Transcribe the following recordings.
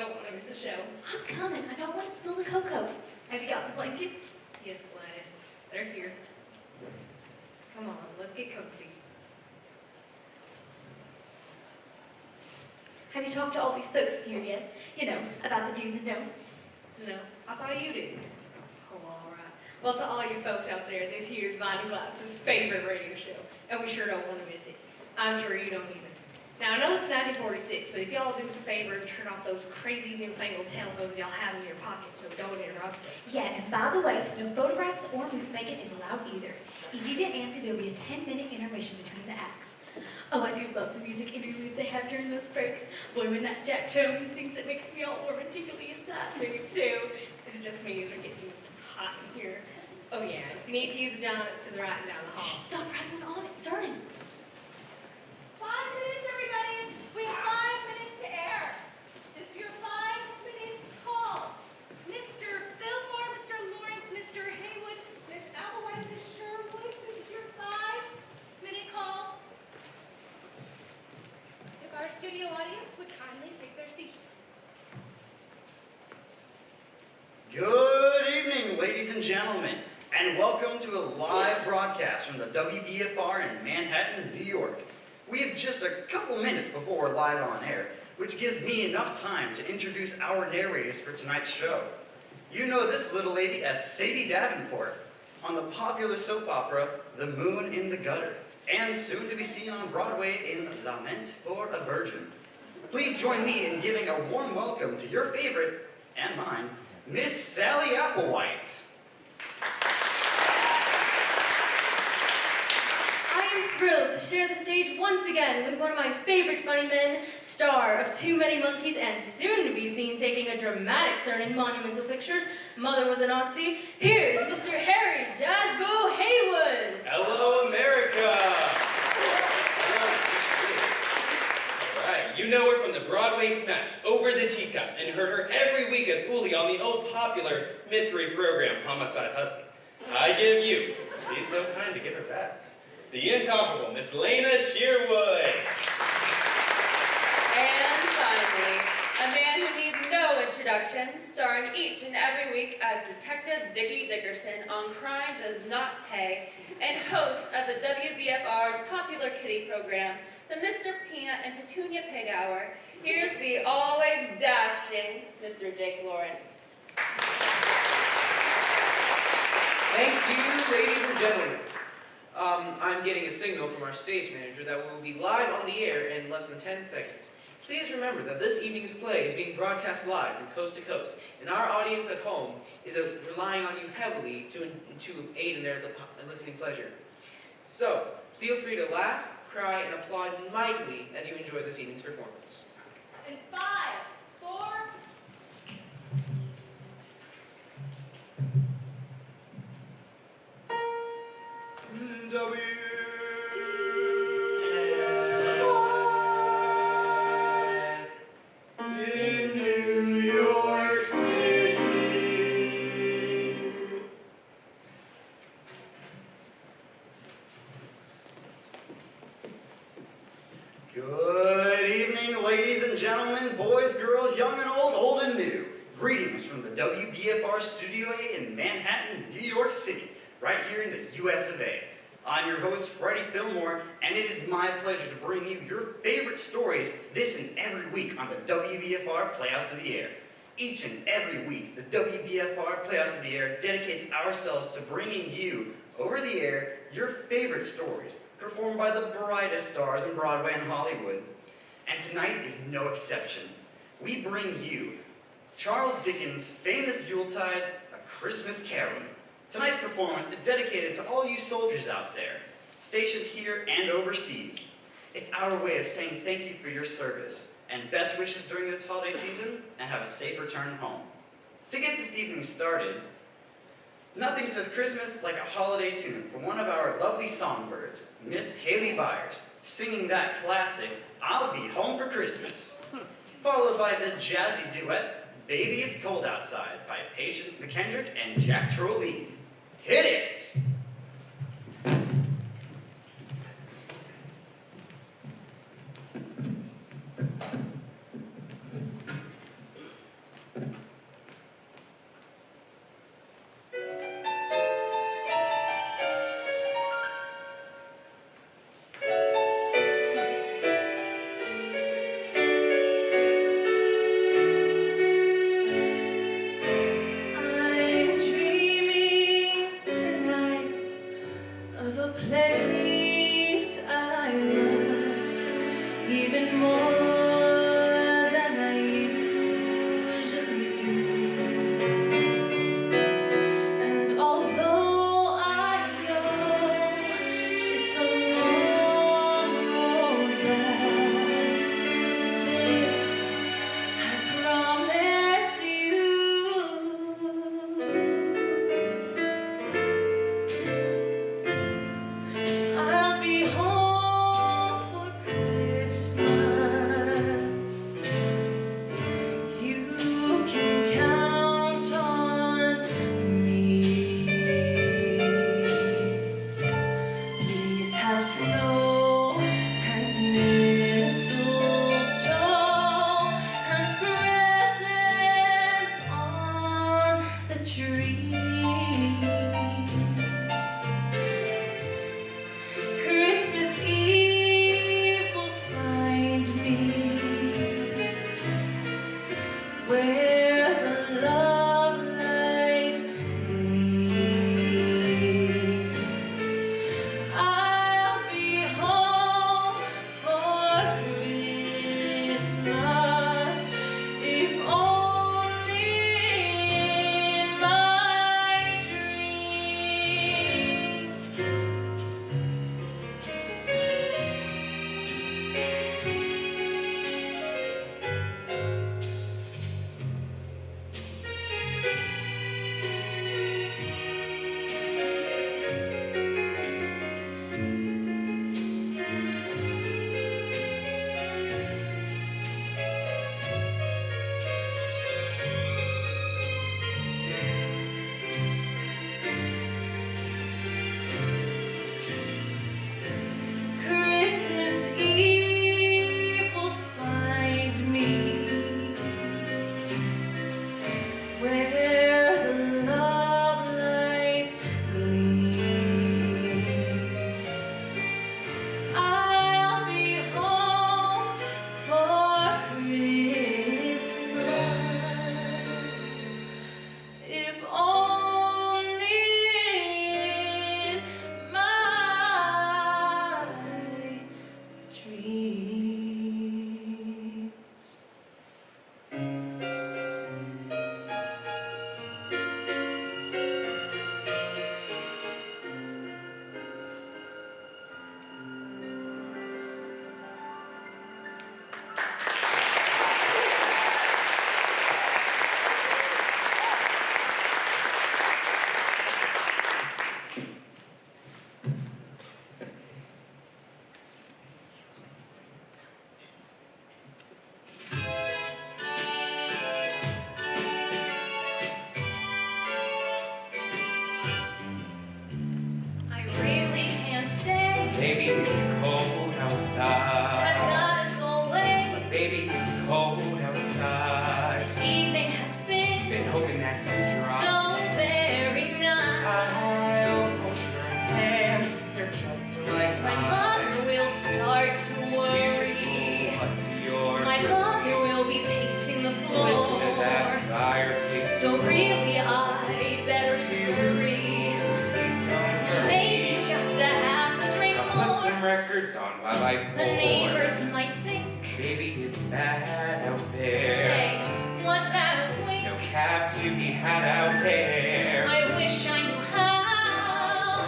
don't want to miss the show. I'm coming. I don't want to spill the cocoa. Have you got the blankets? Yes, Gladys. They're here. Come on, let's get comfy. Have you talked to all these folks here yet? You know, about the do's and don'ts? No, I thought you did. Oh, all right. Well, to all you folks out there, this here's Mine and Glass's favorite radio show, and we sure don't want to miss it. I'm sure you don't either. Now, I know it's 1946, but if y'all do us a favor and turn off those crazy newfangled telephones y'all have in your pockets so don't interrupt us. Yeah, and by the way, no photographs or movie making is allowed either. If you get antsy, there'll be a 10-minute intermission between the acts. Oh, I do love the music interludes they have during those breaks. Boy, when that Jack Jones sings, it makes me all warm and tingly inside. Me too. Is it just me or getting hot in here? Oh yeah, if you need to use the down, it's to the right and down the hall. Shh, stop rattling on. It's starting. 5 minutes, everybody. We have 5 minutes to air. This is your 5-minute call. Mr. Fillmore, Mr. Lawrence, Mr. Haywood, Miss Applewhite, Miss Sherwood. This is your 5-minute calls. If our studio audience would kindly take their seats. Good evening, ladies and gentlemen, and welcome to a live broadcast from the WBFR in Manhattan, New York. We have just a couple minutes before we're live on air, which gives me enough time to introduce our narrators for tonight's show. You know this little lady as Sadie Davenport on the popular soap opera The Moon in the Gutter, and soon to be seen on Broadway in Lament for a Virgin. Please join me in giving a warm welcome to your favorite, and mine, Miss Sally Applewhite. I am thrilled to share the stage once again with one of my favorite funny men, star of Too Many Monkeys and soon to be seen taking a dramatic turn in monumental pictures, Mother Was a Nazi. Here's Mr. Harry Jazzbo Haywood. Hello, America! Alright, you know her from the Broadway smash, Over the Teacups, and heard her every week as Uli on the old popular mystery program, Homicide Hussy. I give you, be so kind to give her back, the incomparable Miss Lena Shearwood. And finally, a man who needs no introduction, starring each and every week as Detective Dickie Dickerson on Crime Does Not Pay, and host of the WBFR's popular kiddie program, the Mr. Peanut and Petunia Pig Hour. Here's the always dashing Mr. Jake Lawrence. Thank you, ladies and gentlemen. I'm getting a signal from our stage manager that we will be live on the air in less than 10 seconds. Please remember that this evening's play is being broadcast live from coast to coast, and our audience at home is relying on you heavily to aid in their listening pleasure. So, feel free to laugh, cry, and applaud mightily as you enjoy this evening's performance. In 5, 4, In New York City. Good evening, ladies and gentlemen, boys, girls, young and old, old and new. Greetings from the WBFR Studio A in Manhattan, New York City, right here in the US of A. I'm your host, Freddie Fillmore, and it is my pleasure to bring you your favorite stories this and every week on the WBFR Playhouse of the Air. Each and every week, the WBFR Playhouse of the Air dedicates ourselves to bringing you, over the air, your favorite stories, performed by the brightest stars in Broadway and Hollywood. And tonight is no exception. We bring you Charles Dickens' famous Yuletide, A Christmas Carol. Tonight's performance is dedicated to all you soldiers out there, stationed here and overseas. It's our way of saying thank you for your service, and best wishes during this holiday season, and have a safe return home. To get this evening started, nothing says Christmas like a holiday tune from one of our lovely songbirds, Miss Haley Byers, singing that classic, I'll Be Home for Christmas, followed by the jazzy duet, Baby It's Cold Outside by Patience McKendrick and Jack Trolley. Hit it! Baby, it's cold outside. This evening has been hoping that you drop. so very nice. I'll hold your hand. You're just like My mother will start to worry. What's your My father will be pacing the floor. Listen to that fireplace. So really I'd better scurry. Maybe just to have a drink I'll put some more. records on while I pour. The neighbors might think, Baby, it's bad out there. say, was that a wink? No cabs to be had out there. I wish I knew how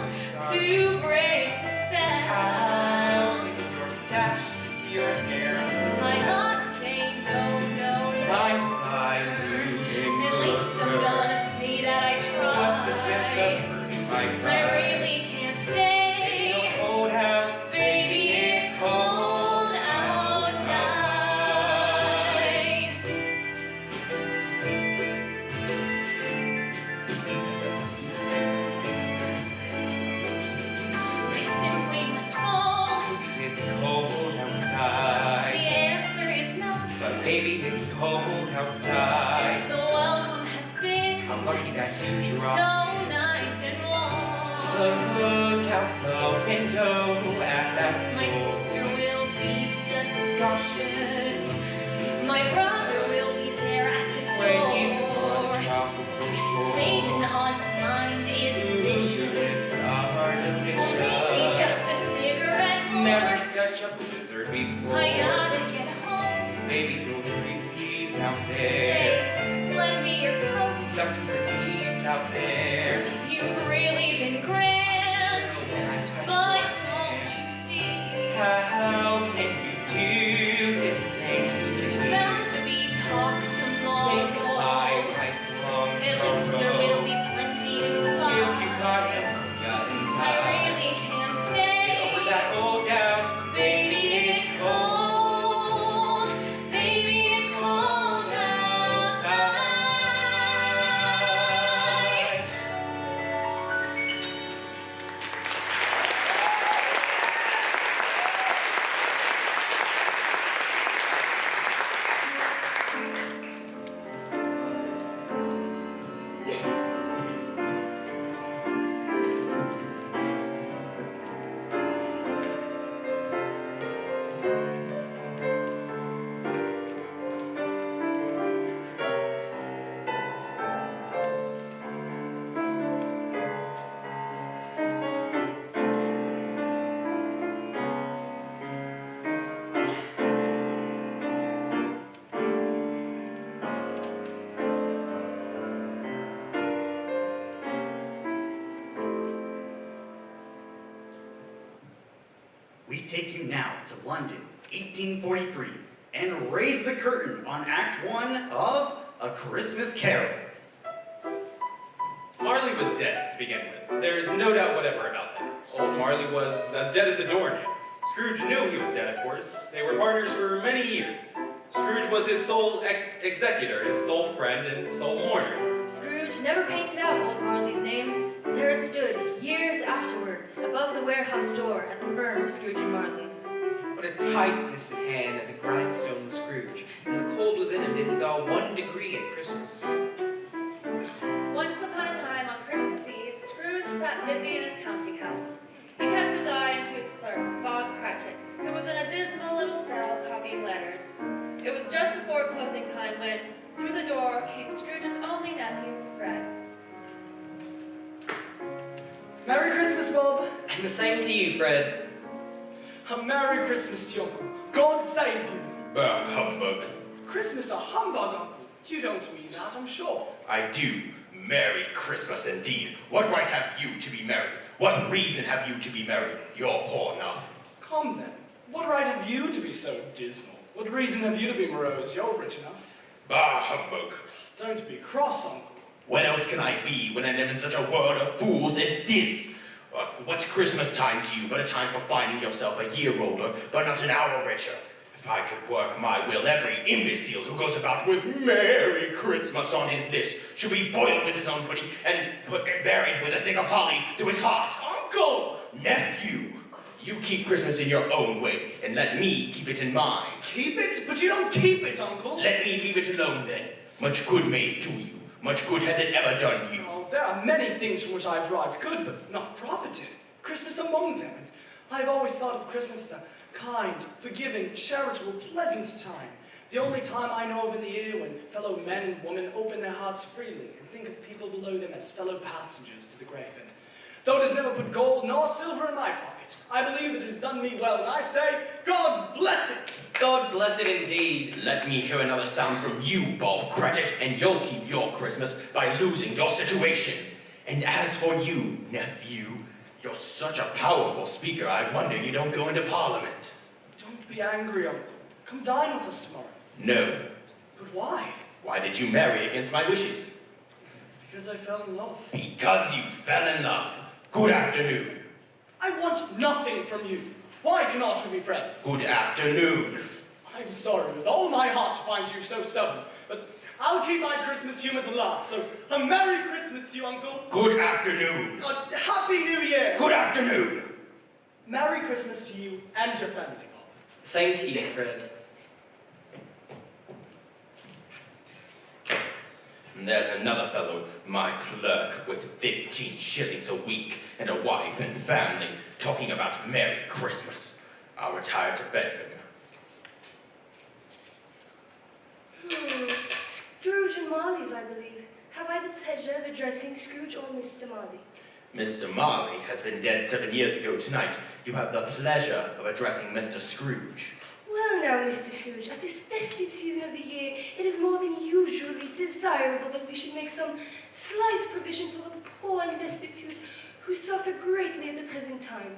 to break the Out spell. in your sash, your hair. My heart say no, no, no. Mind if I move in At least I'm closer? gonna say that I tried. What's the sense of hurting my I pride? really can't stay. It's cold out, Baby, it's cold outside. I simply must go. It's cold The outside. answer is no. But baby, it's cold outside. The welcome has been I'm lucky that you so dropped. nice and warm. Look out the window at that My store. sister will be suspicious. My brother will be there at the Waves on door. a tropical shore. Maiden aunt's mind is vicious. Are Maybe delicious. just a cigarette Never more. such a blizzard before. I gotta get home. Baby, you'll freeze out there. Say, lend me your coat. Something leaves out there. You've really been grand, When I touch but your don't hand. you see? How can you do this thing to There's me? bound to be talk Think tomorrow. my lifelong At least there will sorrow. be plenty to If you got buy. pneumonia in I time, really can't get stay. over that old doubt. Baby, it's cold. Baby, it's cold outside. We take you now to London, 1843, and raise the curtain on Act 1 of A Christmas Carol. Marley was dead to begin with. There's no doubt whatever about that. Old Marley was as dead as a doornail. Scrooge knew he was dead, of course. They were partners for many years. Scrooge was his sole executor, his sole friend, and sole mourner. Scrooge never painted out old Marley's name. There it stood, years afterwards, above the warehouse door at the firm of Scrooge and Marley. What a tight-fisted hand at the grindstone was Scrooge, and the cold within him didn't thaw 1 degree at Christmas. Once upon a time on Christmas Eve, Scrooge sat busy in his counting house. He kept his eye into his clerk, Bob Cratchit, who was in a dismal little cell copying letters. It was just before closing time when, through the door, came Scrooge's only nephew, Fred. Merry Christmas, Bob. And the same to you, Fred. A Merry Christmas to you, Uncle. God save you. Humbug. Christmas a humbug, Uncle. You don't mean that, I'm sure. I do. Merry Christmas indeed. What right have you to be merry? What reason have you to be merry? You're poor enough. Come then. What right have you to be so dismal? What reason have you to be morose? You're rich enough. Bah, humbug. Don't be cross, Uncle. When else can I be when I live in such a world of fools as this? What's Christmas time to you but a time for finding yourself a year older, but not an hour richer? If I could work my will, every imbecile who goes about with Merry Christmas on his lips should be boiled with his own pudding and buried with a stick of holly through his heart. Uncle! Nephew, You keep Christmas in your own way, and let me keep it in mine. Keep it? But you don't keep it, Uncle. Let me leave it alone then. Much good may it do you. Much good has it ever done you. Oh, there are many things from which I have derived good, but not profited. Christmas among them, and I have always thought of Christmas as a kind, forgiving, charitable, pleasant time. The only time I know of in the year when fellow men and women open their hearts freely and think of people below them as fellow passengers to the grave. And though it has never put gold nor silver in my pocket, I believe that it has done me well, and I say, God bless it! God bless it indeed. Let me hear another sound from you, Bob Cratchit, and you'll keep your Christmas by losing your situation. And as for you, nephew, you're such a powerful speaker, I wonder you don't go into Parliament. Don't be angry, Uncle. Come dine with us tomorrow. No. But why? Why did you marry against my wishes? Because I fell in love. Because you fell in love. Good afternoon. I want nothing from you. Why cannot we be friends? Good afternoon. I'm sorry with all my heart to find you so stubborn, but I'll keep my Christmas humor to last, so a Merry Christmas to you, Uncle. Good afternoon. A Happy New Year. Good afternoon. Merry Christmas to you and your family, Bob. Same to you, Fred. And there's another fellow, my clerk, with 15 shillings a week and a wife and family, talking about Merry Christmas. I'll retire to bed then. Scrooge and Marley's, I believe. Have I the pleasure of addressing Scrooge or Mr. Marley? Mr. Marley has been dead 7 years ago tonight. You have the pleasure of addressing Mr. Scrooge. Well now, Mr. Scrooge, at this festive season of the year, it is more than usually desirable that we should make some slight provision for the poor and destitute who suffer greatly at the present time.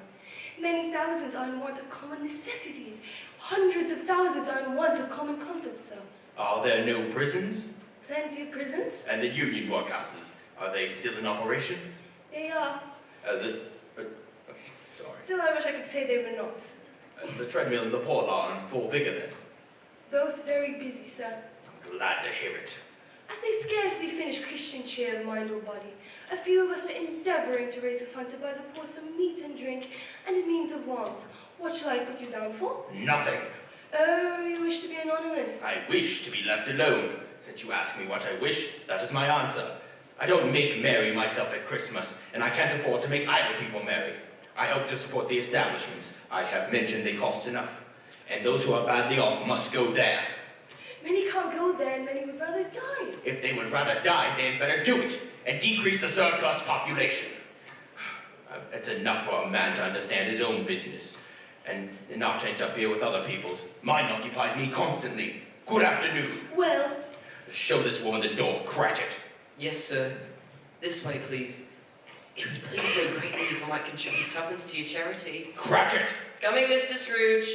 Many thousands are in want of common necessities. Hundreds of thousands are in want of common comforts, sir. Are there no prisons? Plenty of prisons. And the union workhouses, are they still in operation? They are. Sorry. Still, I wish I could say they were not. The treadmill and the poor are in full vigor then? Both very busy, sir. I'm glad to hear it. As they scarcely finish Christian cheer of mind or body, a few of us are endeavouring to raise a fund to buy the poor some meat and drink and a means of warmth. What shall I put you down for? Nothing. Oh, you wish to be anonymous? I wish to be left alone. Since you ask me what I wish, that is my answer. I don't make merry myself at Christmas, and I can't afford to make idle people merry. I hope to support the establishments. I have mentioned they cost enough. And those who are badly off must go there. Many can't go there, and many would rather die. If they would rather die, they had better do it, and decrease the surplus population. It's enough for a man to understand his own business, and not to interfere with other people's. Mine occupies me constantly. Good afternoon. Well, Show this woman the door, Cratchit. Yes, sir. This way, please. It would please me greatly if I might contribute tuppence to your charity. Cratchit! Coming, Mr. Scrooge.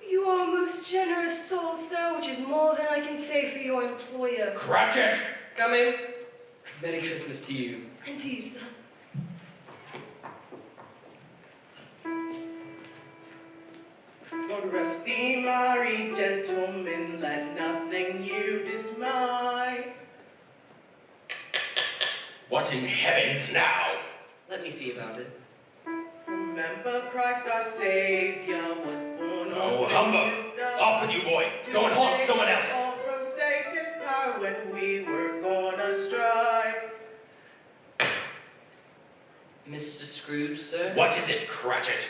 you are a most generous soul, sir, which is more than I can say for your employer. Cratchit! Coming. Merry Christmas to you. And to you, sir. Lord rest thee, merry gentlemen, let nothing you dismay. What in heavens now? Let me see about it. Remember Christ our Savior was born Oh, on humbug! Christmas Day Off with you, boy! Go and haunt someone to save else! us all from Satan's power when we were gone astray. Mr. Scrooge, sir? What is it, Cratchit?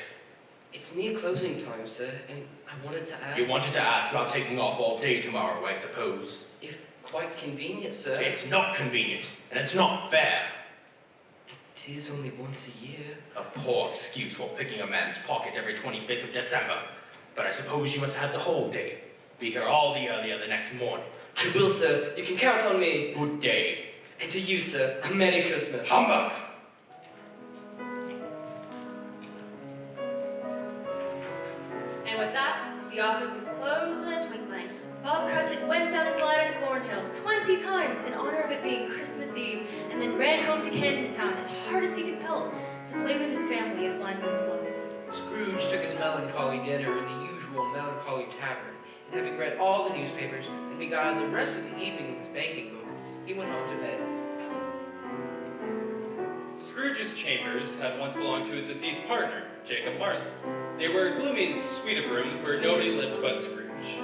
It's near closing time, sir, and I wanted to ask... You wanted to ask about taking off all day tomorrow, I suppose. If quite convenient, sir. It's not convenient, and it's not fair. It is only once a year. A poor excuse for picking a man's pocket every 25th of December. But I suppose you must have the whole day. Be here all the earlier the next morning. I will, sir. You can count on me. Good day. And to you, sir, a Merry Christmas. Humbug! And with that, the office was closed in a twinkling. Bob Cratchit went down a slide on Cornhill 20 times in honor of it being Christmas Eve, and then ran home to Camden Town as hard as he could pelt to play with his family at Blindman's Bluff. Scrooge took his melancholy dinner in the usual melancholy tavern, and having read all the newspapers and beguiled the rest of the evening with his banking book, he went home to bed. Scrooge Scrooge's chambers had once belonged to his deceased partner, Jacob Marley. They were a gloomy suite of rooms where nobody lived but Scrooge.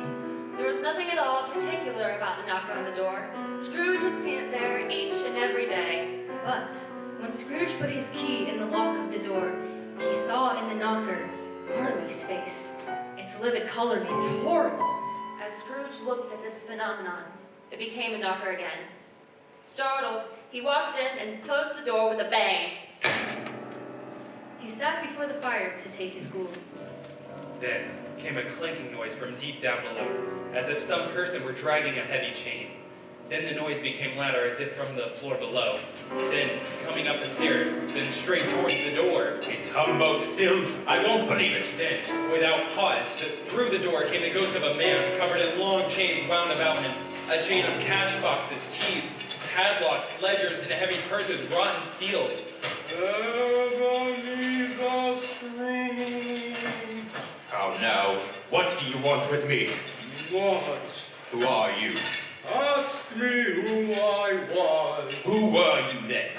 There was nothing at all particular about the knocker on the door. Scrooge had seen it there each and every day. But when Scrooge put his key in the lock of the door, he saw in the knocker Marley's face. Its livid color made it horrible. As Scrooge looked at this phenomenon, it became a knocker again. Startled, he walked in and closed the door with a bang. He sat before the fire to take his gruel. Then came a clanking noise from deep down below, as if some person were dragging a heavy chain. Then the noise became louder, as if from the floor below. Then coming up the stairs, then straight towards the door. It's humbug still. I won't believe it. Then, without pause, through the door came the ghost of a man covered in long chains wound about him. A chain of cash boxes, keys, padlocks, ledgers, and heavy purses wrought in steel. Ebenezer Scrooge. How now? What do you want with me? What? Who are you? Ask me who I was. Who were you then?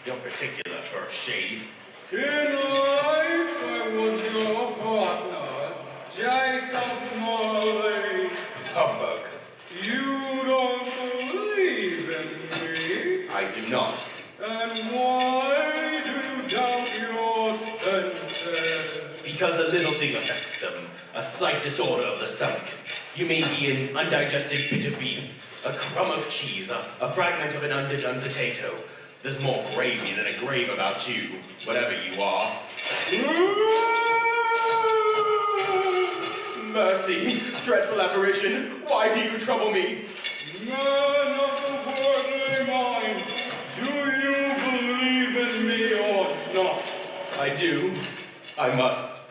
Your particular first shade. In life, I was your partner, Jacob Marley. Humbug. You don't believe in me? I do not. And why do you doubt your senses? Because a little thing affects them. A slight disorder of the stomach. You may be an undigested bit of beef, a crumb of cheese, a fragment of an underdone potato. There's more gravy than a grave about you, whatever you are. Mercy, dreadful apparition, why do you trouble me? Man of the worldly mind, do you believe in me or not? I do. I must.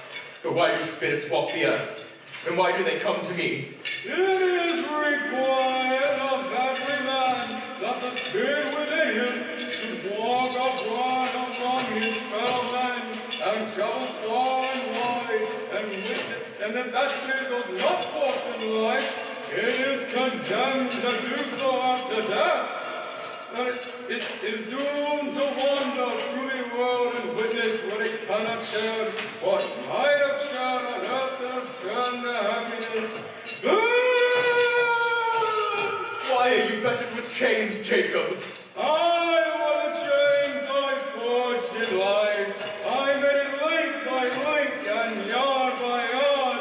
But why do spirits walk the earth? And why do they come to me? It is required of every man that the spirit within him should walk upright among his fellow men and travel far and wide, and if that spirit goes not forth in life, it is condemned to do so after death. And it is doomed to wander through the world and witness what it cannot share, what might have shared on earth and have turned to happiness. Why are you fettered with chains, Jacob? I were the chains I forged in life. I made it link by link and yard by yard.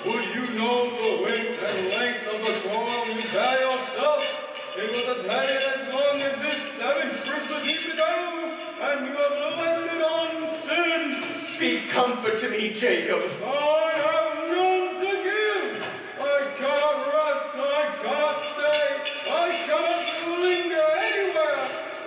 Would you know the width and length of the cord you bear yourself? It was as heavy as long as this 7 Christmas Eve ago, and you have left it on since. Speak comfort to me, Jacob. I have none to give. I cannot rest, I cannot stay, I cannot linger anywhere.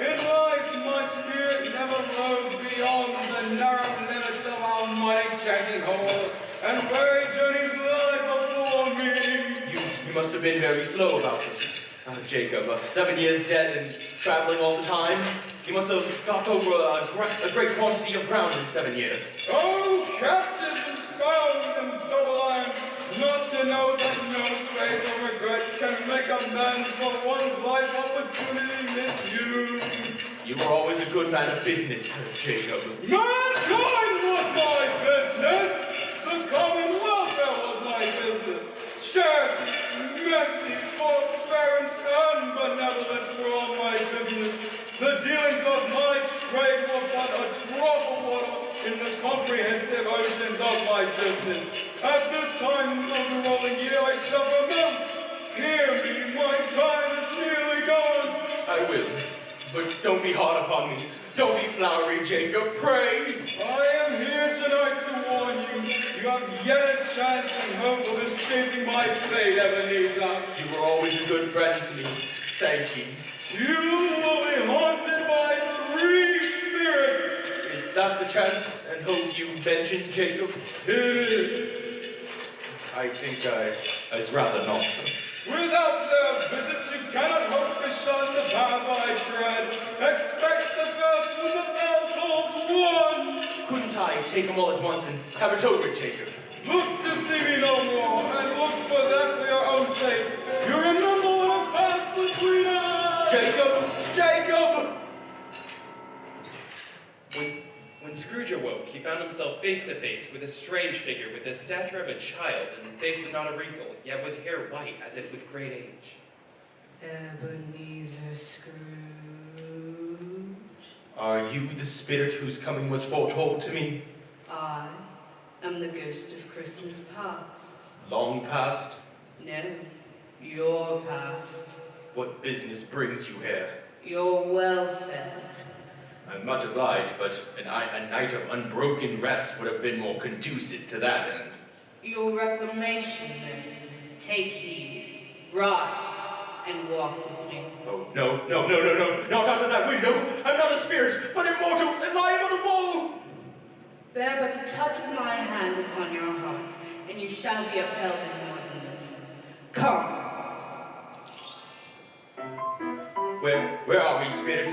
In life, my spirit never roved beyond the narrow limits of our money-changing hole, and weary journeys lie before me. You must have been very slow about it. Jacob, 7 years dead and traveling all the time. You must have got over a great quantity of ground in 7 years. Oh, captive and bound and double-ironed, not to know that no space of regret can make amends for one's life opportunity misused. You were always a good man of business, Jacob. Mankind was my business. The common welfare was my business. Charity, mercy, forbearance, and benevolence were all my business. The dealings of my trade were but a drop of water in the comprehensive oceans of my business. At this time of the rolling year, I suffer most. Hear me, my time is nearly gone. I will, but don't be hard upon me. Don't be flowery, Jacob, pray. I am here tonight to warn you. You have yet a chance and hope of escaping my fate, Ebenezer. You were always a good friend to me. Thank you. You will be haunted by 3 spirits. Is that the chance and hope you mentioned, Jacob? It is. I think I'd rather not. Without their visits, you cannot hope to shun the path I tread. Expect the first when the bell tolls 1. Couldn't I take them all at once and have it over, Jacob? Look to see me no more, and look for that for your own sake. You remember what has passed between us. Jacob! Jacob! When he found himself face to face with a strange figure with the stature of a child and face with not a wrinkle, yet with hair white as if with great age. Ebenezer Scrooge. Are you the spirit whose coming was foretold to me? I am the ghost of Christmas past. Long past? No, your past. What business brings you here? Your welfare. I'm much obliged, but a night of unbroken rest would have been more conducive to that end. Your reclamation, then. Take heed. Rise and walk with me. Oh, no, not out of that window! I'm not a spirit, but immortal, and liable to fall! Bear but a touch of my hand upon your heart, and you shall be upheld in more than this. Come. Where are we, spirit?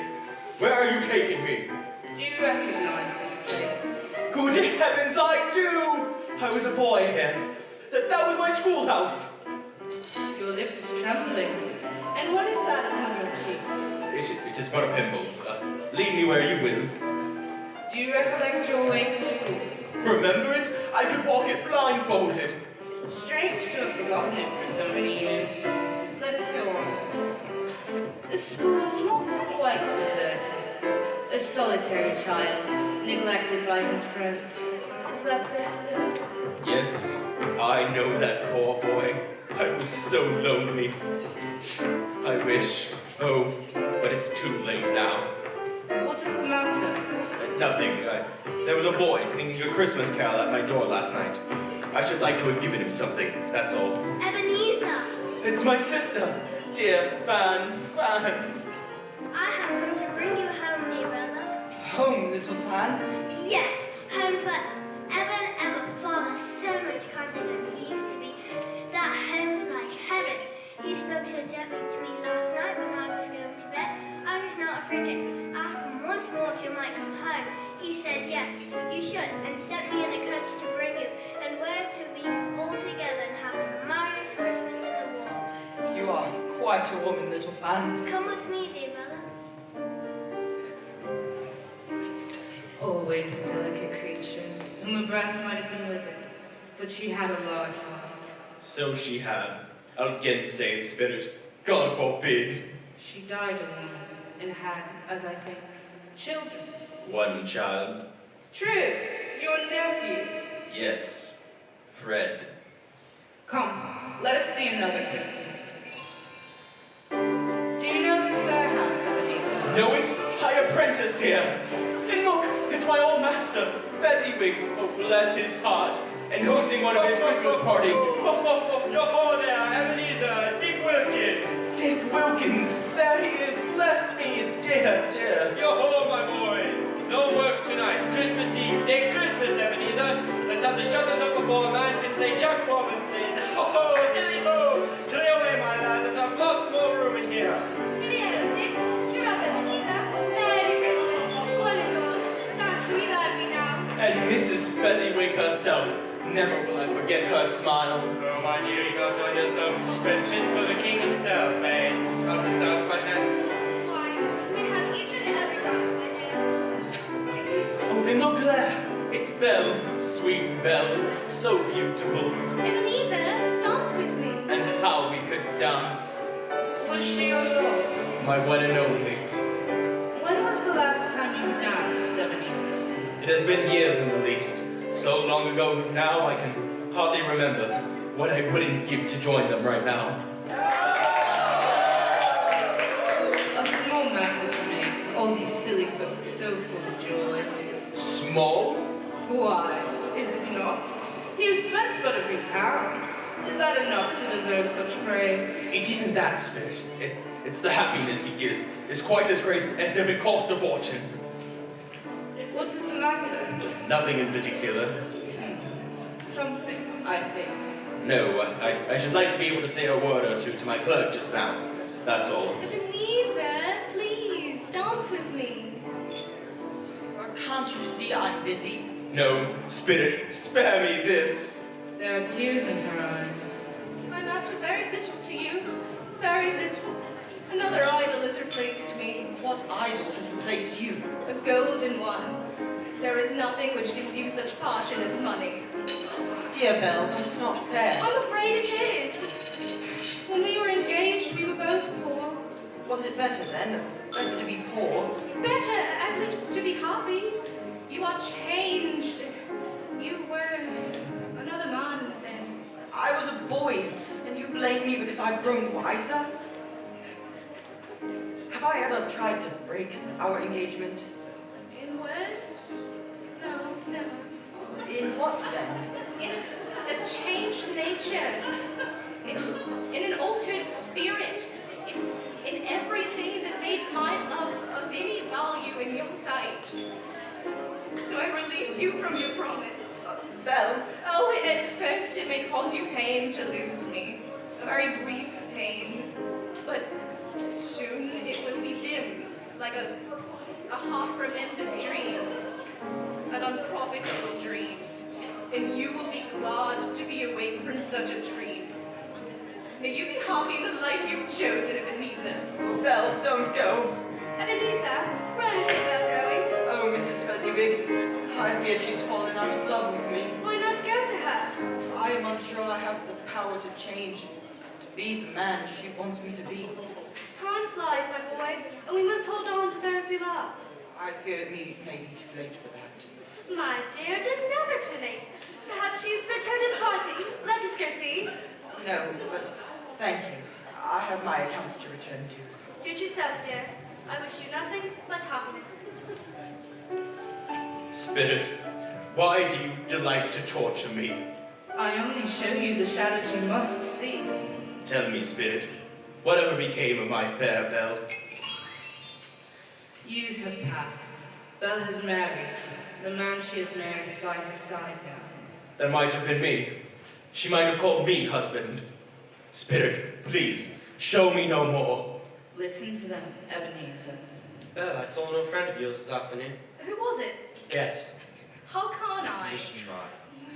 Where are you taking me? Do you recognize this place? Good heavens, I do! I was a boy here. That was my schoolhouse. Your lip is trembling. And what is that upon your cheek? It is but a pimple. Lead me where you will. Do you recollect your way to school? Remember it? I could walk it blindfolded. Strange to have forgotten it for so many years. Let us go on. The school is not quite deserted. A solitary child, neglected by his friends, is left there still. Yes, I know that poor boy. I was so lonely. I wish. Oh, but it's too late now. What is the matter? Nothing. There was a boy singing a Christmas carol at my door last night. I should like to have given him something, that's all. Ebenezer! It's my sister, dear Fan. I have come to bring you home, dear brother. Home, little Fan? Yes, home for ever and ever. Father, so much kinder than he used to be. That home's like heaven. He spoke so gently to me last night when I was going to bed. I was not afraid to ask him once more if you might come home. He said yes, you should, and sent me in a coach to bring you, and we're to be all together and have the merriest Christmas in the world. You are quite a woman, little Fan. Come with me, dear brother. Always a delicate creature, whom a breath might have been withered, but she had a large heart. So she had. I'll again say it, spirit. God forbid. She died a woman, and had, as I think, children. One child. True, your nephew. Yes, Fred. Come, let us see another Christmas. Do you know this warehouse, Ebenezer? Know it? I apprenticed here. And look, it's my old master, Fezziwig, oh bless his heart, and hosting one of his Christmas parties. Yo-ho there, Ebenezer, Dick Wilkins. Dick Wilkins, there he is, bless me, dear. Yo-ho, my boys. No work tonight. Christmas Eve. Day Christmas, Ebenezer. Let's have the shutters up before a man can say Jack Robinson. Ho-ho, hilly-ho. Clear away, my lads. Let's have lots more room in here. Hilly-ho, Dick. Cheer up, Ebenezer. Merry Christmas, one and all. Dance me lively now. And Mrs. Fezziwig herself. Never will I forget her smile. Oh, my dear, you've outdone yourself. You spread fit for the king himself, eh? Help us dance, my pet. Why, we have each and every dance, my dear. Oh, and look there. It's Belle, sweet Belle, so beautiful. Ebenezer, dance with me. And how we could dance. Was she your love? My one and only. When was the last time you danced, Ebenezer? It has been years in the least. So long ago now I can hardly remember what I wouldn't give to join them right now. A small matter to make, all these silly folks so full of joy. Small? Why, is it not? He has spent but a few pounds. Is that enough to deserve such praise? It isn't that, Spirit. It's the happiness he gives. It's quite as great as if it cost a fortune. What is the matter? Nothing in particular. Something, I think. No, I should like to be able to say a word or two to my clerk just now. That's all. Ebenezer, please, dance with me. Can't you see I'm busy? No, Spirit, spare me this. There are tears in her eyes. I matter very little to you. Very little. Another idol has replaced me. What idol has replaced you? A golden one. There is nothing which gives you such passion as money. Dear Belle, that's not fair. I'm afraid it is. When we were engaged, we were both poor. Was it better then? Better to be poor? Better, at least, to be happy. You are changed. You were another man then. I was a boy, and you blame me because I've grown wiser? Have I ever tried to break our engagement? In words? No, never. In what then? In a changed nature. In an altered spirit. In everything that made my love of any value in your sight. So I release you from your promise. Belle? Oh, at first it may cause you pain to lose me. A very brief pain. But soon it will be dim, like a half-remembered dream. An unprofitable dream. And you will be glad to be awake from such a dream. May you be happy in the life you've chosen, Ebenezer. Belle, don't go. Ebenezer, where is your Belle going? Oh, Mrs. Fezziwig, I fear she's fallen out of love with me. Why not go to her? I am unsure I have the power to change, to be the man she wants me to be. Time flies, my boy, and we must hold on to those we love. I fear it may be too late for that. My dear, it is never too late. Perhaps she's returned to the party. Let us go see. No, but thank you. I have my accounts to return to. Suit yourself, dear. I wish you nothing but happiness. Spirit, why do you delight to torture me? I only show you the shadows you must see. Tell me, Spirit, whatever became of my fair Belle? Years have passed. Belle has married. The man she has married is by her side now. That might have been me. She might have called me husband. Spirit, please, show me no more. Listen to them, Ebenezer. Belle, I saw an old friend of yours this afternoon. Who was it? Guess. How can't I? Just try.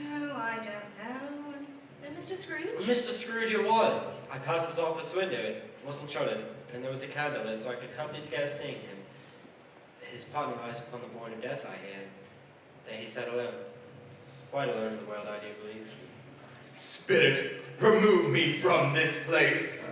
No, I don't know. Mr. Scrooge? Mr. Scrooge it was. I passed his office window. It wasn't shuttered, and there was a candle in it, so I could help these guys sing him. His partner lies upon the point of death, I hear. There he sat alone. Quite alone in the world, I do believe. Spirit, remove me from this place.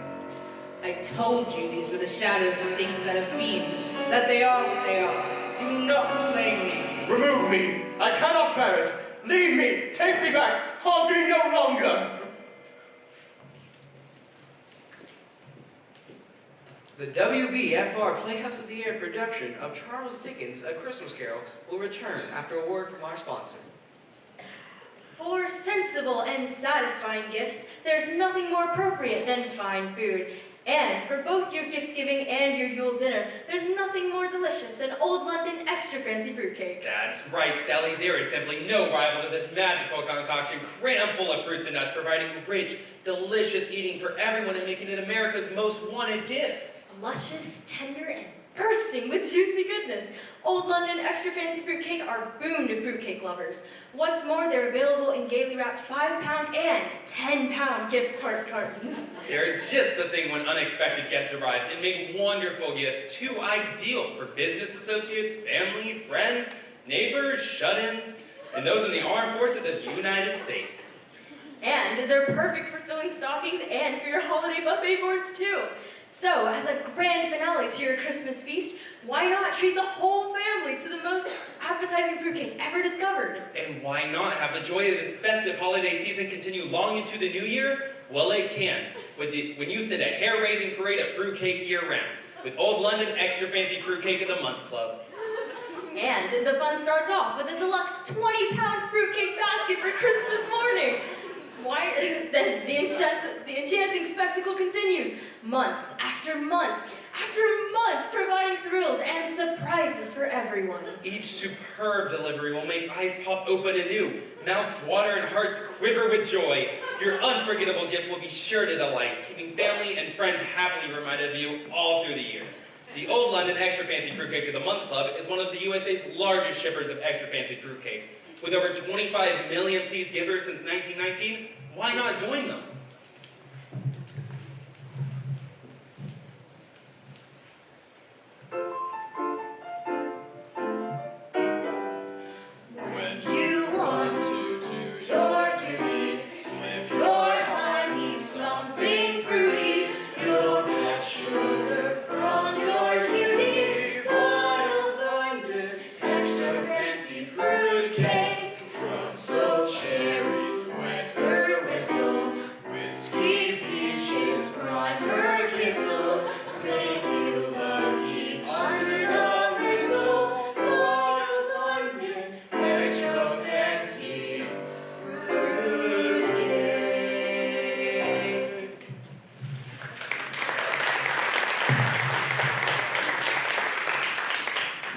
I told you these were the shadows of things that have been, that they are what they are. Do not blame me. Remove me. I cannot bear it. Leave me. Take me back. I'll be no longer. The WBFR Playhouse of the Air production of Charles Dickens' A Christmas Carol will return after a word from our sponsor. For sensible and satisfying gifts, there's nothing more appropriate than fine food. And for both your gift-giving and your Yule dinner, there's nothing more delicious than Old London Extra Fancy Fruitcake. That's right, Sally. There is simply no rival to this magical concoction crammed full of fruits and nuts, providing rich, delicious eating for everyone and making it America's most wanted gift. Luscious, tender, and bursting with juicy goodness. Old London Extra Fancy Fruitcake are boon to fruitcake lovers. What's more, they're available in gaily wrapped 5-pound and 10-pound gift card cartons. They're just the thing when unexpected guests arrive and make wonderful gifts, too ideal for business associates, family, friends, neighbors, shut-ins, and those in the armed forces of the United States. And they're perfect for filling stockings and for your holiday buffet boards, too. So, as a grand finale to your Christmas feast, why not treat the whole family to the most appetizing fruitcake ever discovered? And why not have the joy of this festive holiday season continue long into the new year? Well, it can, when you send a hair-raising parade of fruitcake year-round, with Old London Extra Fancy Fruitcake of the Month Club. And the fun starts off with a deluxe 20-pound fruitcake basket for Christmas morning. The enchanting spectacle continues, month after month after month, providing thrills and surprises for everyone. Each superb delivery will make eyes pop open anew, mouths water and hearts quiver with joy. Your unforgettable gift will be sure to delight, keeping family and friends happily reminded of you all through the year. The Old London Extra Fancy Fruitcake of the Month Club is one of the USA's largest shippers of extra fancy fruitcake. With over 25 million pleased givers since 1919, why not join them?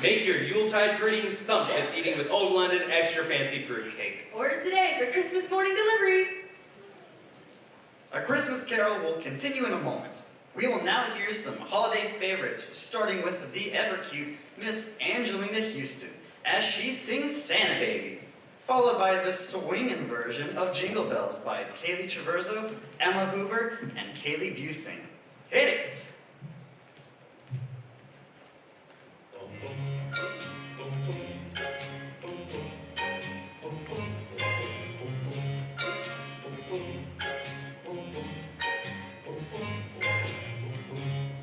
Make your Yuletide greetings sumptuous, eating with Old London extra fancy fruitcake. Order today for Christmas morning delivery. A Christmas Carol will continue in a moment. We will now hear some holiday favorites, starting with the ever-cute Miss Angelina Houston, as she sings Santa Baby, followed by the swinging version of Jingle Bells by Kaylee Traverso, Emma Hoover, and Kaylee Busing. Hit it!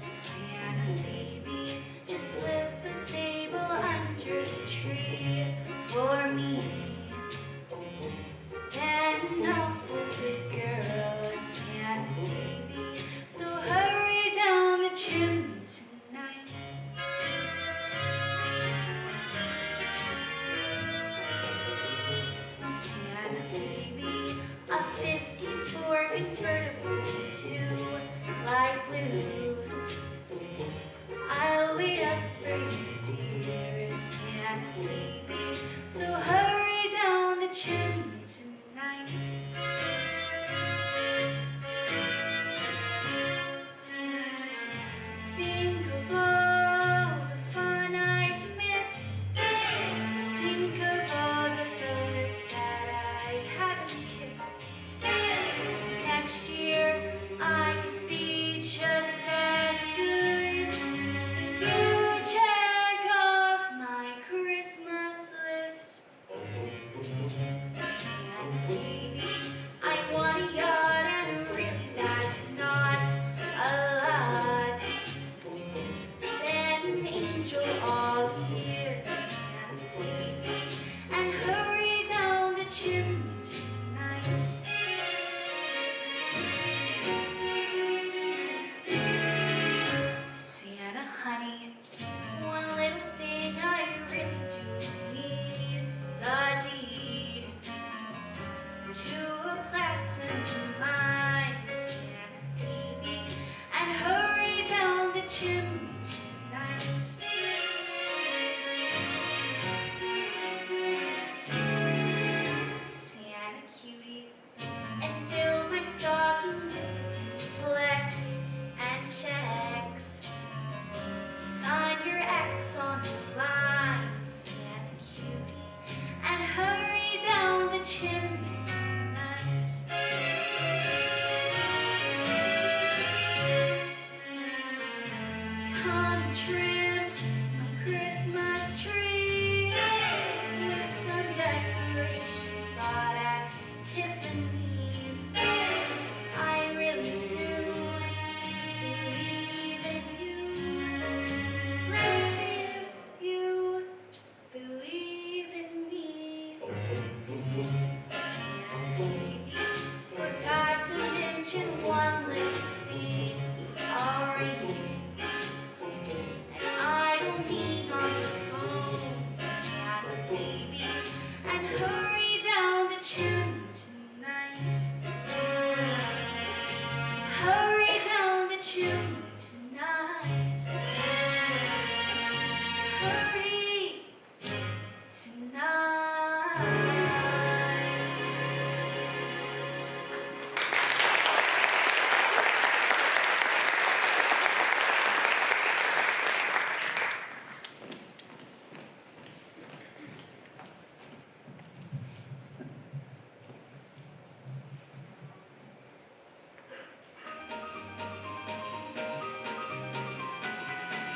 Santa baby, just slip the sable under the tree for me. And an awful good girl is Santa baby, so hurry down the chimney tonight. Santa baby, a 54 convertible to light blue. I'll wait up for you, dear Santa baby, so hurry down the chimney tonight. Think of all the fun I've missed. Think of all the fellas that I haven't kissed. Next year I could be just as good if you check off my Christmas list. Santa baby, I want a yacht, and really that's not a lot. Then an angel all year, Santa baby, and hurry down the chimney tonight. Santa honey, one little thing I really do need, the deed to a platinum mine, Santa baby, and hurry down the chimney tonight. Santa cutie, and fill my stocking with duplex and checks. Sign your X on the line, Santa cutie, and hurry down the chimney tonight. Come and trim my Christmas tree with some decorations bought at Tiffany's. I really do believe in you. Let's see if you believe in me. Santa baby, forgot to mention one little thing. R.E. And I don't mean on the phone, Santa baby, and hurry down the chimney tonight. Hurry down the chimney tonight. Hurry tonight.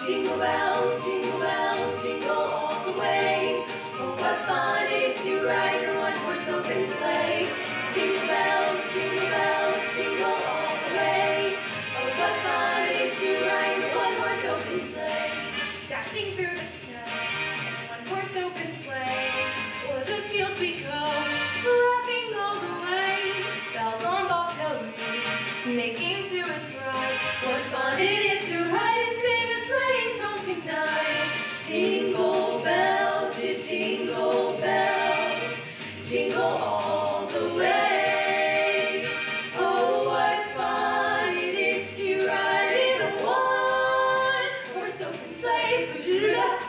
Jingle bells, jingle all the way. Oh, what fun it is to ride your one-horse open sleigh. Jingle bells, jingle all the way. Oh, what fun it is to ride your one-horse open sleigh. Dashing through the snow in a one-horse open sleigh. O'er the fields we go, laughing all the way. Bells on bobtail ring, making spirits bright. What fun it is to ride and sing a sleighing song tonight. Jingle bells, jingle bells, jingle all the way. Oh, what fun it is to ride in a one-horse open sleigh. Boo-doo-da,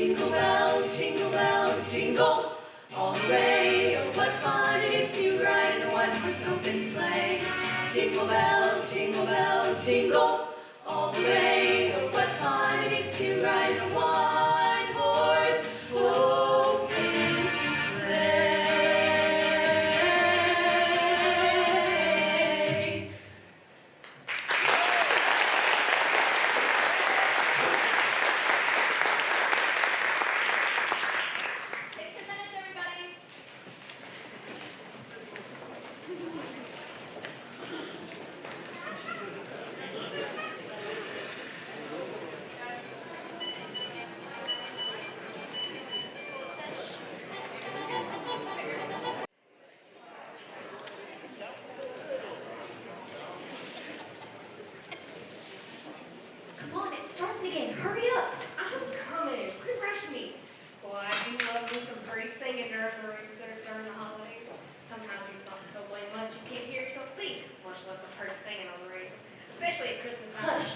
bells, jingle all the way. Oh, what fun it is to ride in a one-horse open sleigh. Jingle bells, jingle all the way. Oh, what fun it is to ride in a one-horse open sleigh. Come on, it's starting again. Hurry up. I'm coming. Quit rushing me. Well, I do love me some pretty singing during the holidays. Sometimes you talk so way much you can't hear yourself think, much less the pretty singing on the radio, especially at Christmas time. Hush.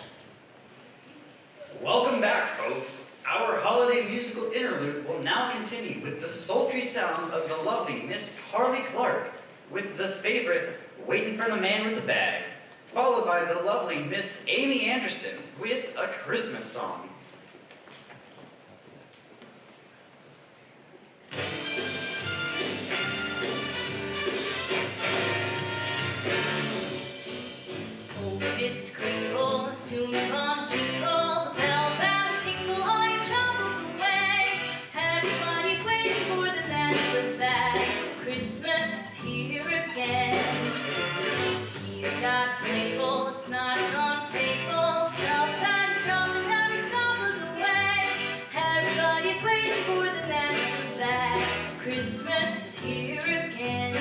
Welcome back, folks. Our holiday musical interlude will now continue with the sultry sounds of the lovely Miss Carly Clark with the favorite Waiting for the Man with the Bag, followed by the lovely Miss Amy Anderson with A Christmas Song. Oh, Mr. Kringle, soon gonna jingle, the bells that tingle all your troubles away. Everybody's waiting for the man in the bag. Christmas is here again. He's got a sleigh full, it's not gonna stay full. Stuff that is dropping every stop of the way. Everybody's waiting for the man in the bag. Christmas is here again.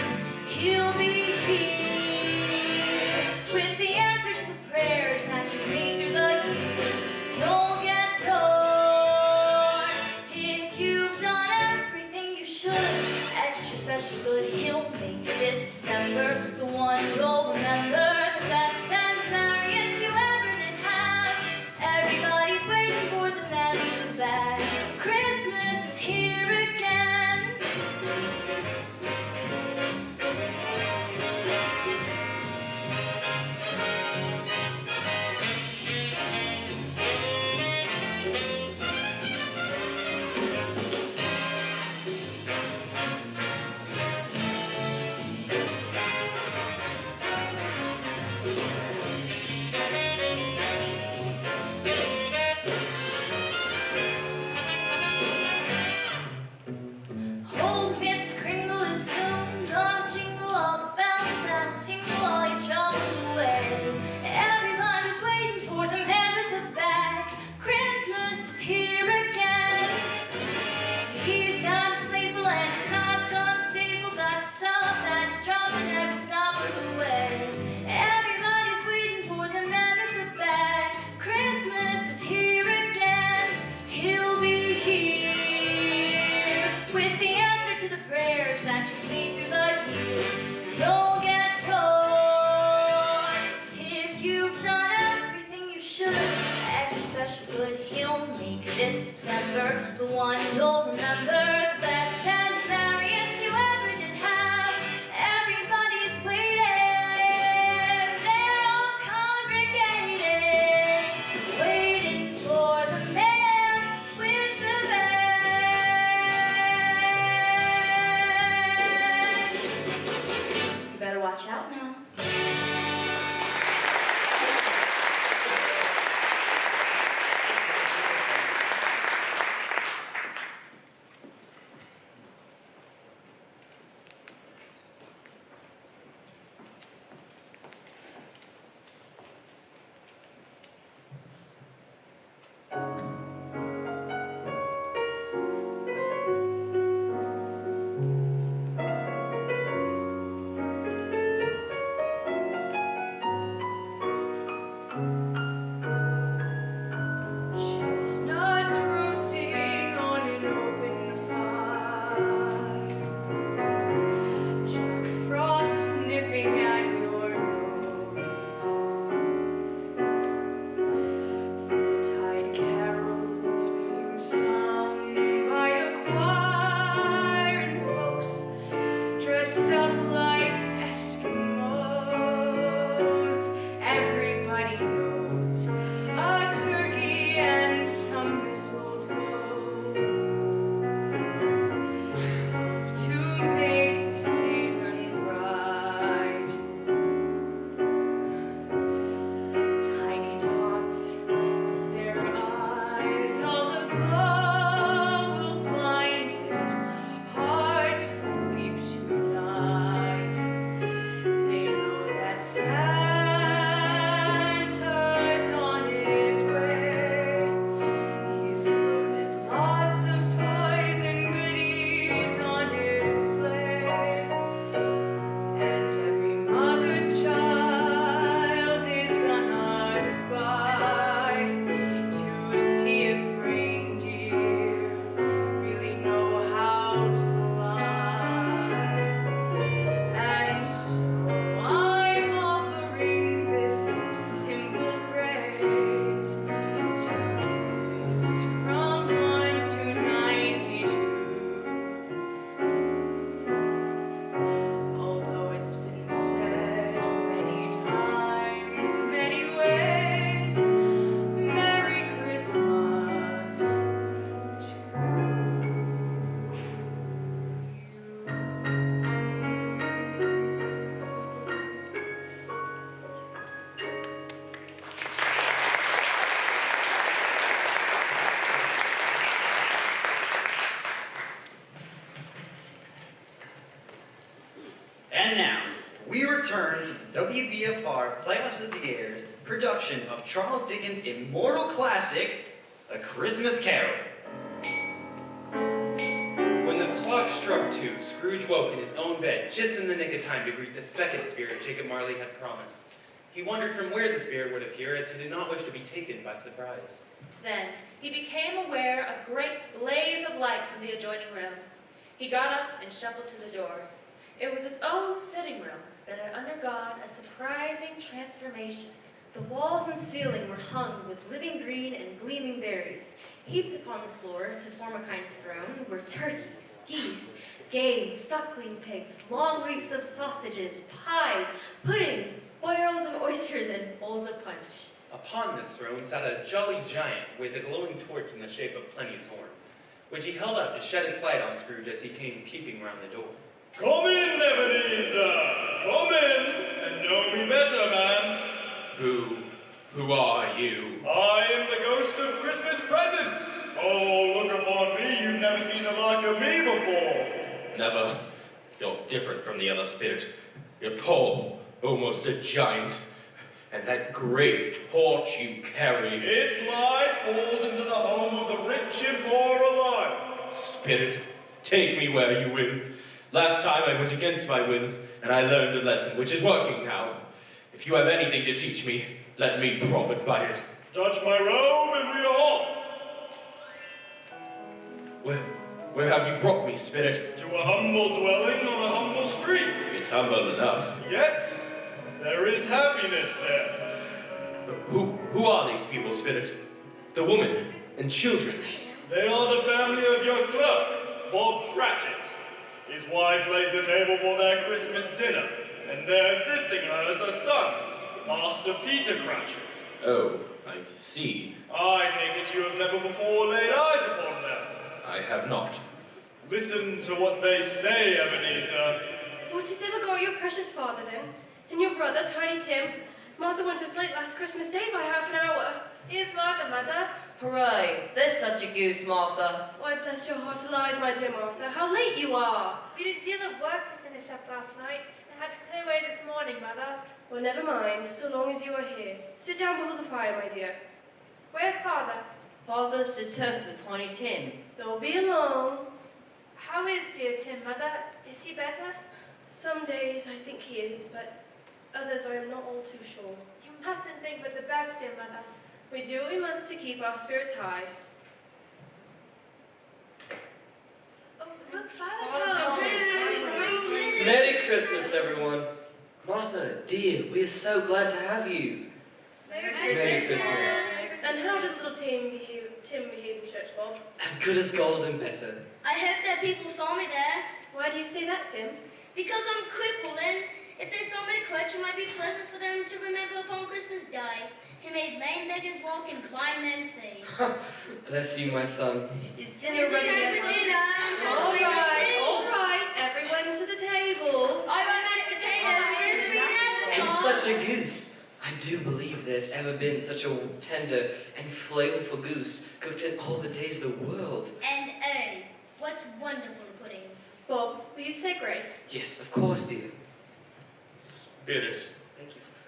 He'll be here with the answer to the prayers that you made through the year. You'll get yours if you've done everything you should. Extra special good, he'll make this December the one you'll remember, the best and the merriest you ever did have. Everybody's waiting for the man in the bag. Christmas is here again. Old Mr. Kringle is soon gonna jingle all the bells that'll tingle all your troubles away. Everybody's waiting for the man with the bag. Christmas is here again. He's got a sleigh full and it's not gonna stay full. Got stuff that is dropping every stop of the way. Everybody's waiting for the man with the bag. Christmas is here again. He'll be here with the answer to the prayers that you made through the year. You'll get yours if you've done everything you should. Extra special good, he'll make this December the one you'll remember, the best and the merriest you ever did have. Everybody's waiting, they're all congregated, waiting for the man with the bag. You better watch out now. return to the WBFR Playoffs of the Airs production of Charles Dickens' immortal classic, A Christmas Carol. When the clock struck 2, Scrooge woke in his own bed just in the nick of time to greet the second spirit Jacob Marley had promised. He wondered from where the spirit would appear, as he did not wish to be taken by surprise. Then he became aware of a great blaze of light from the adjoining room. He got up and shuffled to the door. It was his own sitting room, but it had undergone a surprising transformation. The walls and ceiling were hung with living green and gleaming berries. Heaped upon the floor to form a kind of throne were turkeys, geese, game, suckling pigs, long wreaths of sausages, pies, puddings, barrels of oysters, and bowls of punch. Upon this throne sat a jolly giant with a glowing torch in the shape of Plenty's horn, which he held up to shed its light on Scrooge as he came peeping round the door. Come in, Ebenezer! Come in, and know me better, man. Who are you? I am the ghost of Christmas present. Oh, look upon me, you've never seen the like of me before. Never. You're different from the other spirit. You're tall, almost a giant. And that great torch you carry. Its light falls into the home of the rich and poor alike. Spirit, take me where you will. Last time I went against my will, and I learned a lesson, which is working now. If you have anything to teach me, let me profit by it. Touch my robe and we are off. Where have you brought me, Spirit? To a humble dwelling on a humble street. It's humble enough. Yet, there is happiness there. Who are these people, Spirit? The woman and children. They are the family of your clerk, Bob Cratchit. His wife lays the table for their Christmas dinner, and they're assisting her as her son, Master Peter Cratchit. Oh, I see. I take it you have never before laid eyes upon them. I have not. Listen to what they say, Ebenezer. What has ever got your precious father, then? And your brother, Tiny Tim? Martha went as late last Christmas Day by half an hour. Here's Martha, Mother. Hooray, there's such a goose, Martha. Why, bless your heart alive, my dear Martha, how late you are. We did a deal of work to finish up last night, and had to clear away this morning, Mother. Well, never mind, so long as you are here. Sit down before the fire, my dear. Where's Father? Father's to turf with Tiny Tim. They'll be along. How is dear Tim, Mother? Is he better? Some days I think he is, but others I am not all too sure. You mustn't think but the best, dear Mother. We do what we must to keep our spirits high. Oh, look, Father's home. Merry Christmas, everyone. Martha, dear, we are so glad to have you. Merry Christmas. And how did little Tim behave in church, Bob? As good as gold and better. I hope that people saw me there. Why do you say that, Tim? Because I'm crippled, and if they saw me at church, it might be pleasant for them to remember upon Christmas Day. He made lame beggars walk and blind men see. Bless you, my son. Is dinner ready yet? For dinner. All right, everyone to the table. I want mashed potatoes and this sweet apple And sauce. such a goose. I do believe there's ever been such a tender and flavorful goose cooked in all the days of the world. And oh, what wonderful pudding. Bob, will you say grace? Yes, of course, dear. Spirit,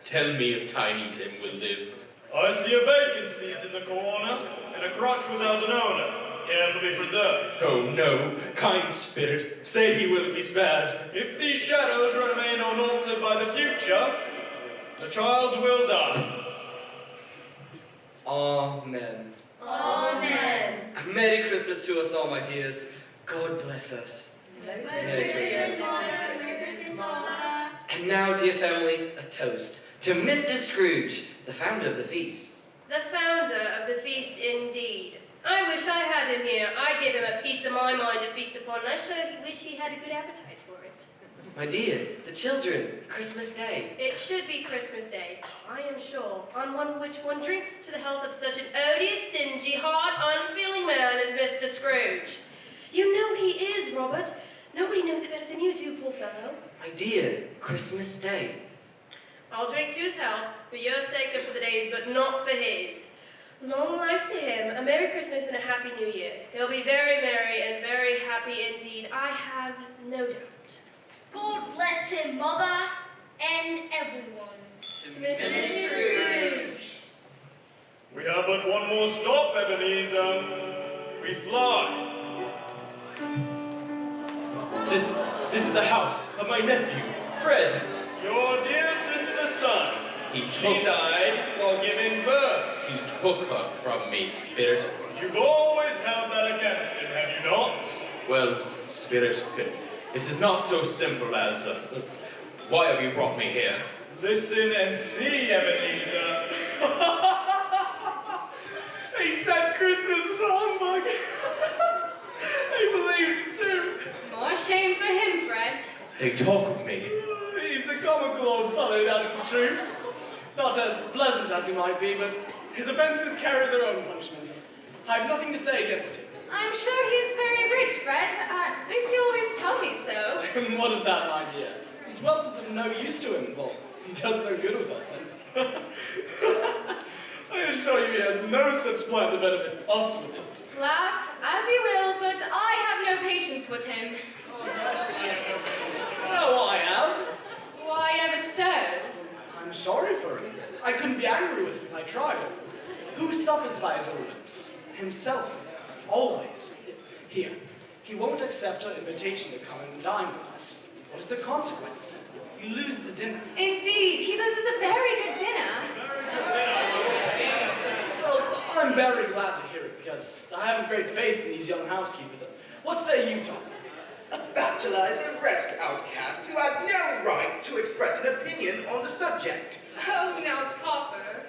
tell me if Tiny Tim will live. I see a vacant seat in the corner, and a crutch without an owner, carefully preserved. Oh no, kind spirit, say he will be spared. If these shadows remain unaltered by the future, the child will die. Amen. Amen. Merry Christmas to us all, my dears. God bless us. Merry Christmas, Father. Merry Christmas, Father. And now, dear family, a toast to Mr. Scrooge, the founder of the feast. The founder of the feast, indeed. I wish I had him here. I'd give him a piece of my mind to feast upon, and I sure wish he had a good appetite for it. My dear, the children, Christmas Day. It should be Christmas Day, I am sure, on one which one drinks to the health of such an odious, stingy, hard, unfeeling man as Mr. Scrooge. You know he is, Robert. Nobody knows it better than you do, poor fellow. My dear, Christmas Day. I'll drink to his health, for your sake and for the day's, but not for his. Long life to him, a Merry Christmas and a Happy New Year. He'll be very merry and very happy indeed, I have no doubt. God bless him, Mother. and everyone. To Mr. Scrooge. We have but one more stop, Ebenezer. We fly. This is the house of my nephew, Fred. Your dear sister's son. She She died while giving birth. He took her from me, Spirit. You've always held that against him, have you not? Well, Spirit, it is not so simple as, why have you brought me here? Listen and see, Ebenezer. He said Christmas was a humbug. He believed it too. More shame for him, Fred. They talk of me. He's a comical old fellow, that's the truth. Not as pleasant as he might be, but his offences carry their own punishment. I have nothing to say against him. I'm sure he's very rich, Fred. At least he always tell me so. And what of that, my dear? His wealth is of no use to him, for he does no good with us. And I assure you he has no such plan to benefit us with it. Laugh as you will, but I have no patience with him. No, I have. Why ever so? I'm sorry for him. I couldn't be angry with him if I tried. Who suffers by his arrogance? Himself. Always. Here. He won't accept our invitation to come and dine with us. What is the consequence? He loses a dinner. Indeed, he loses a very good dinner. Well, I'm very glad to hear it, because I have great faith in these young housekeepers. What say you, Tom? A bachelor is a wretched outcast who has no right to express an opinion on the subject. Oh, now, Topper.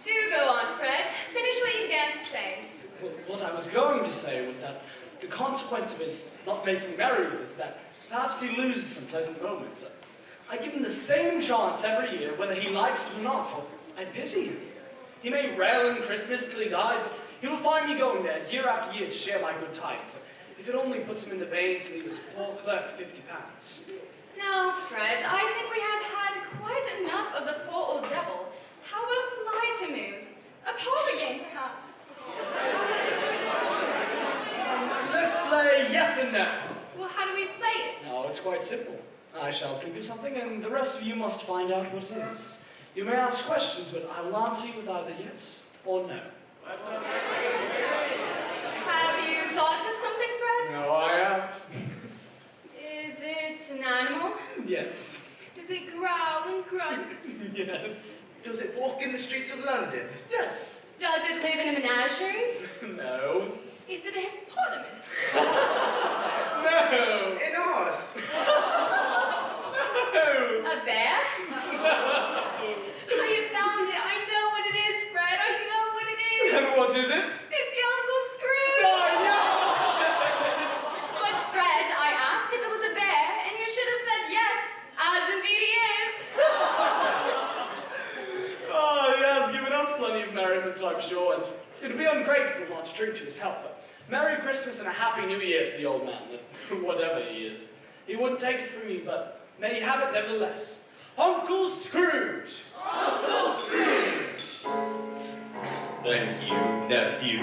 Do go on, Fred. Finish what you began to say. Well, what I was going to say was that the consequence of his not making merry with us, that perhaps he loses some pleasant moments. I give him the same chance every year, whether he likes it or not, for I pity him. He may rail in Christmas till he dies, but he will find me going there year after year to share my good tidings. If it only puts him in the vein to leave his poor clerk £50. Now, Fred, I think we have had quite enough of the poor old devil. How about lighter mood? A parlor game, perhaps? Let's play yes and no. Well, how do we play it? No, it's quite simple. I shall think of something, and the rest of you must find out what it is. You may ask questions, but I will answer you with either yes or no. Have you thought of something, Fred? No, I have. Is it an animal? Yes. Does it growl and grunt? Yes. Does it walk in the streets of London? Yes. Does it live in a menagerie? No. Is it a hippopotamus? No. An horse? No. A bear? I have found it. I know what it is, Fred. I know what it is. And what is it? It's your Uncle Scrooge. Oh, yeah. But Fred, I asked if it was a bear, and you should have said yes, as indeed he is. Oh, he has given us plenty of merriment, I'm sure, and it would be ungrateful not to drink to his health. Merry Christmas and a Happy New Year to the old man, whatever he is. He wouldn't take it from me, but may he have it nevertheless. Uncle Scrooge! Uncle Scrooge! Thank you, nephew.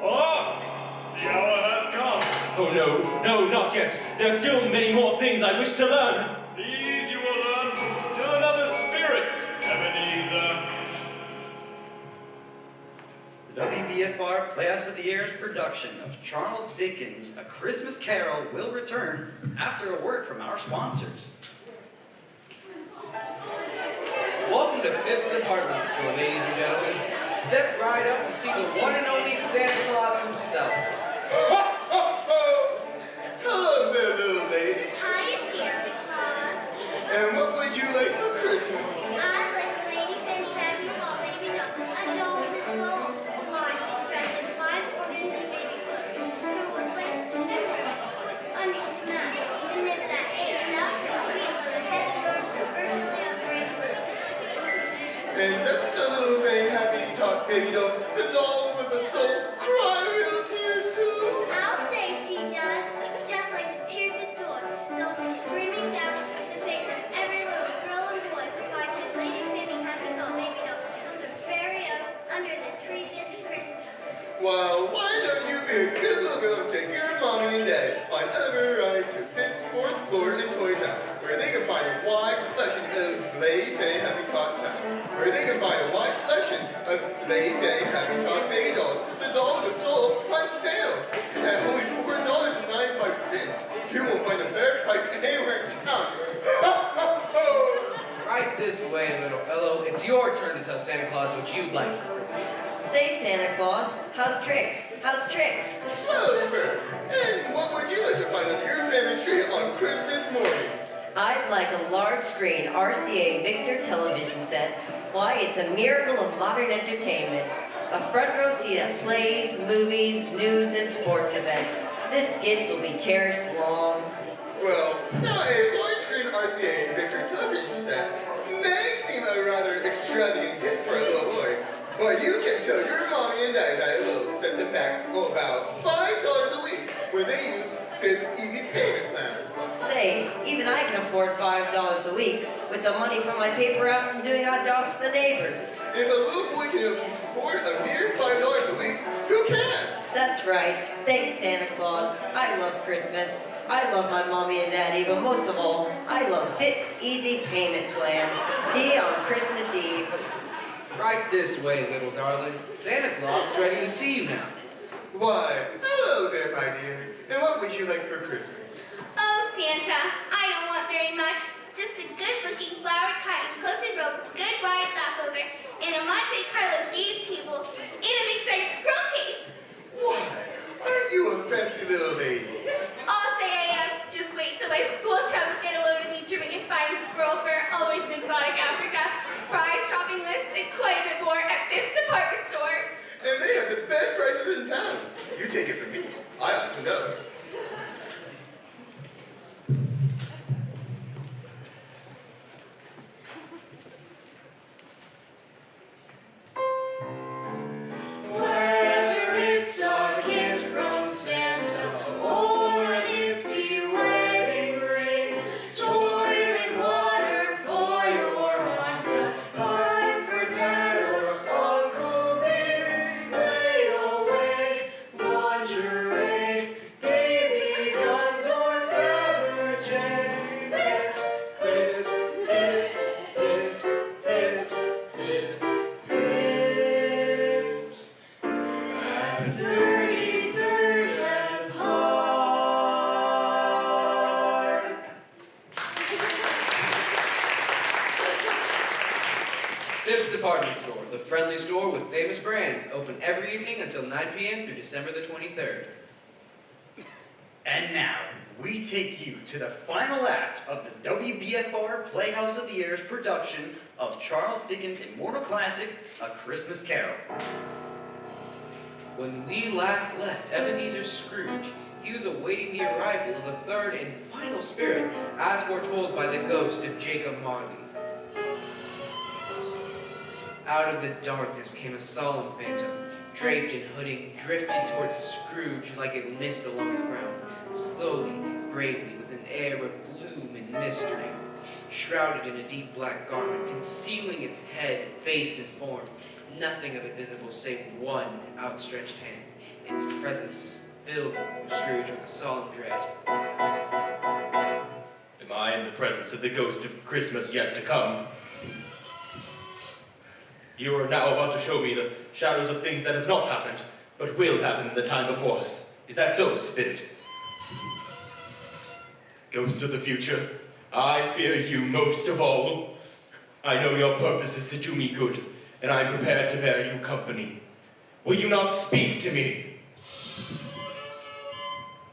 Ah, the hour has come. Oh no, not yet. There are still many more things I wish to learn. These you will learn from still another spirit, Ebenezer. The WBFR Playhouse of the Year's production of Charles Dickens' A Christmas Carol will return after a word from our sponsors. Welcome to Fifth's Department Store, ladies and gentlemen. Step right up to see the one and only Santa Claus himself. Hello there, little lady. Hi, Santa Claus. And what would you like for Christmas? I'd like a lady fanny happy tall baby doll, a doll with a soul. Why, she's dressed in fine organdy baby clothes, trimmed with lace and ribbon, with undies to match. And if that ain't enough, a sweet little head warmer for virtually unbreakable. And doesn't the little fanny happy talk baby doll, the doll with a soul, cry real tears too? I'll say she does, just like the tears of joy. They'll be streaming down the face of every little girl and boy who finds a lady fanny happy tall baby doll with their very own under the tree this Christmas. Well, why don't you be a good little girl and take your mommy and dad on over ride to Fitz's 4th floor in Toy Town, where they can find a wide selection of Flay-Fay Happy Tot Town, where they can find a wide selection of Flay-Fay Happy Tot Fay dolls, the doll with a soul on sale. And at only $4.95, you won't find a better price anywhere in town. Right this way, little fellow. It's your turn to tell Santa Claus what you'd like for Christmas. Say, Santa Claus, how's tricks? How's tricks? Swell, Spur. And what would you like to find on your family tree on Christmas morning? I'd like a large screen RCA Victor television set. Why, it's a miracle of modern entertainment. A front row seat at plays, movies, news, and sports events. This gift will be cherished long. Well, now a large screen RCA Victor television set may seem a rather extravagant gift for a little boy, but you can tell your mommy and daddy that it will set them back about $5 a week when they use Fifth's Easy Payment Plan. Say, even I can afford $5 a week with the money from my paper route and doing odd jobs for the neighbors. If a little boy can afford a mere $5 a week, who can't? That's right. Thanks, Santa Claus. I love Christmas. I love my mommy and daddy, but most of all, I love Fifth's Easy Payment Plan. See you on Christmas Eve. Right this way, little darling. Santa Claus is ready to see you now. Why, hello there, my dear. And what would you like for Christmas? Oh, Santa, I don't want very much. Just a good-looking flowered kite, quilted robe, good wide lap over, and a Monte Carlo game table, and a McDirt squirrel cape. Why, aren't you a fancy little lady? I'll say I am. Just wait till my school chums get a load of me drinking fine squirrel fur, always in exotic Africa, prize shopping lists, and quite a bit more at Fifth's department store. And they have the best prices in town. You take it from me. I ought to know. Whether it's a gift from Santa or a nifty wedding ring, toilet water for your aunt, a pipe for Dad or Uncle Bill, layaway, lingerie, baby guns or fabric jam. Fips, fips, fips, fips, fips, fips, fips. At 33rd and Park. Fifth's Department Store, the friendly store with famous brands, open every evening until 9 p.m. through December the 23rd. And now, we take you to the final act of the WBFR Playhouse of the Air's production of Charles Dickens' immortal classic, A Christmas Carol. When we last left Ebenezer Scrooge, he was awaiting the arrival of the third and final spirit, as foretold by the ghost of Jacob Marley. Out of the darkness came a solemn phantom, draped in hooding, drifted towards Scrooge like a mist along the ground, slowly, gravely, with an air of gloom and mystery. Shrouded in a deep black garment, concealing its head, face, and form, nothing of it visible save one outstretched hand. Its presence filled Scrooge with a solemn dread. Am I in the presence of the ghost of Christmas yet to come? You are now about to show me the shadows of things that have not happened, but will happen in the time before us. Is that so, Spirit? Ghost of the future, I fear you most of all. I know your purpose is to do me good, and I am prepared to bear you company. Will you not speak to me?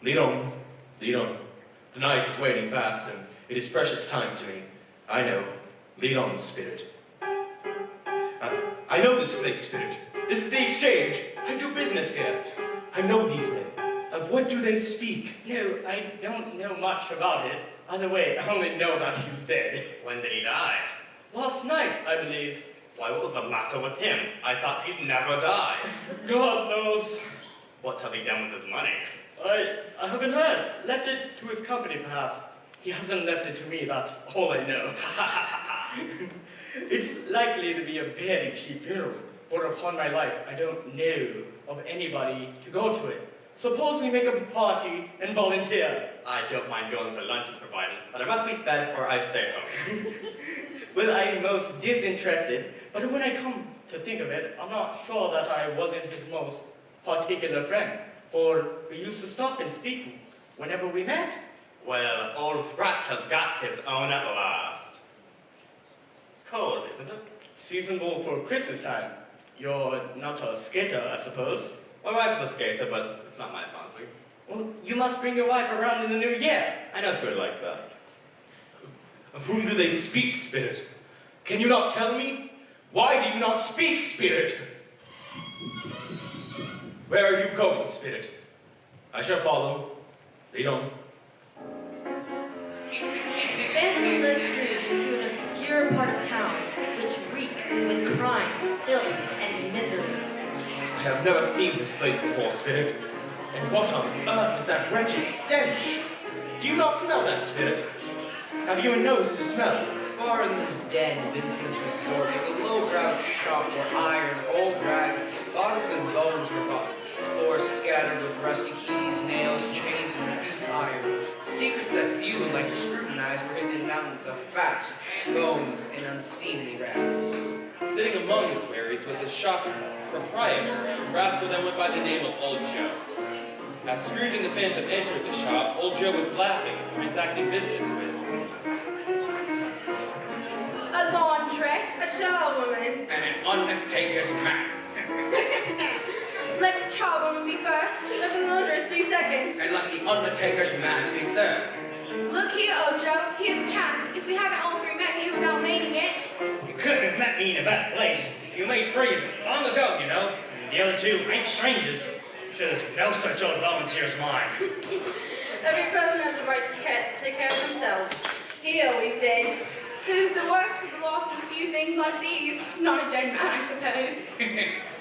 Lead on, lead on. The night is waning fast, and it is precious time to me. I know. Lead on, Spirit. I know this place, Spirit. This is the exchange. I do business here. I know these men. Of what do they speak? No, I don't know much about it. Either way, I only know that he's dead. When did he die? Last night, I believe. Why, what was the matter with him? I thought he'd never die. God knows. What has he done with his money? I haven't heard. Left it to his company, perhaps. He hasn't left it to me, that's all I know. It's likely to be a very cheap funeral, for upon my life, I don't know of anybody to go to it. Suppose we make up a party and volunteer. I don't mind going for lunch if provided, but I must be fed or I stay home. Well, I'm most disinterested, but when I come to think of it, I'm not sure that I wasn't his most particular friend, for we used to stop and speak whenever we met. Well, old Scratch has got his own at last. Cold, isn't it? Seasonable for Christmas time. You're not a skater, I suppose? My wife is a skater, but it's not my fancy. Well, you must bring your wife around in the new year. I know she would like that. Of whom do they speak, Spirit? Can you not tell me? Why do you not speak, Spirit? Where are you going, Spirit? I shall follow. Lead on. The phantom led Scrooge into an obscure part of town, which reeked with crime, filth, and misery. I have never seen this place before, Spirit. And what on earth is that wretched stench? Do you not smell that, Spirit? Have you a nose to smell? Far in this den of infamous resort was a low-browed shop where iron, old rags, bottles and bones were bought. Its floors scattered with rusty keys, nails, chains, and refuse iron. Secrets that few would like to scrutinize were hidden in mountains of fat, bones, and unseemly rags. Sitting among his wares was a shop proprietor, a rascal that went by the name of Old Joe. As Scrooge and the Phantom entered the shop, Old Joe was laughing and transacting business with him. A laundress. A charwoman. And an undertaker's man. Let the charwoman be first. Let the laundress be second. And let the undertaker's man be third. Look here, old Joe. Here's a chance. If we haven't all three met here without meaning it. You couldn't have met me in a bad place. You made three long ago, you know. The other two ain't strangers. Sure, there's no such old volunteer as mine. Every person has a right to take care of themselves. He always did. Who's the worst for the loss of a few things like these? Not a dead man, I suppose.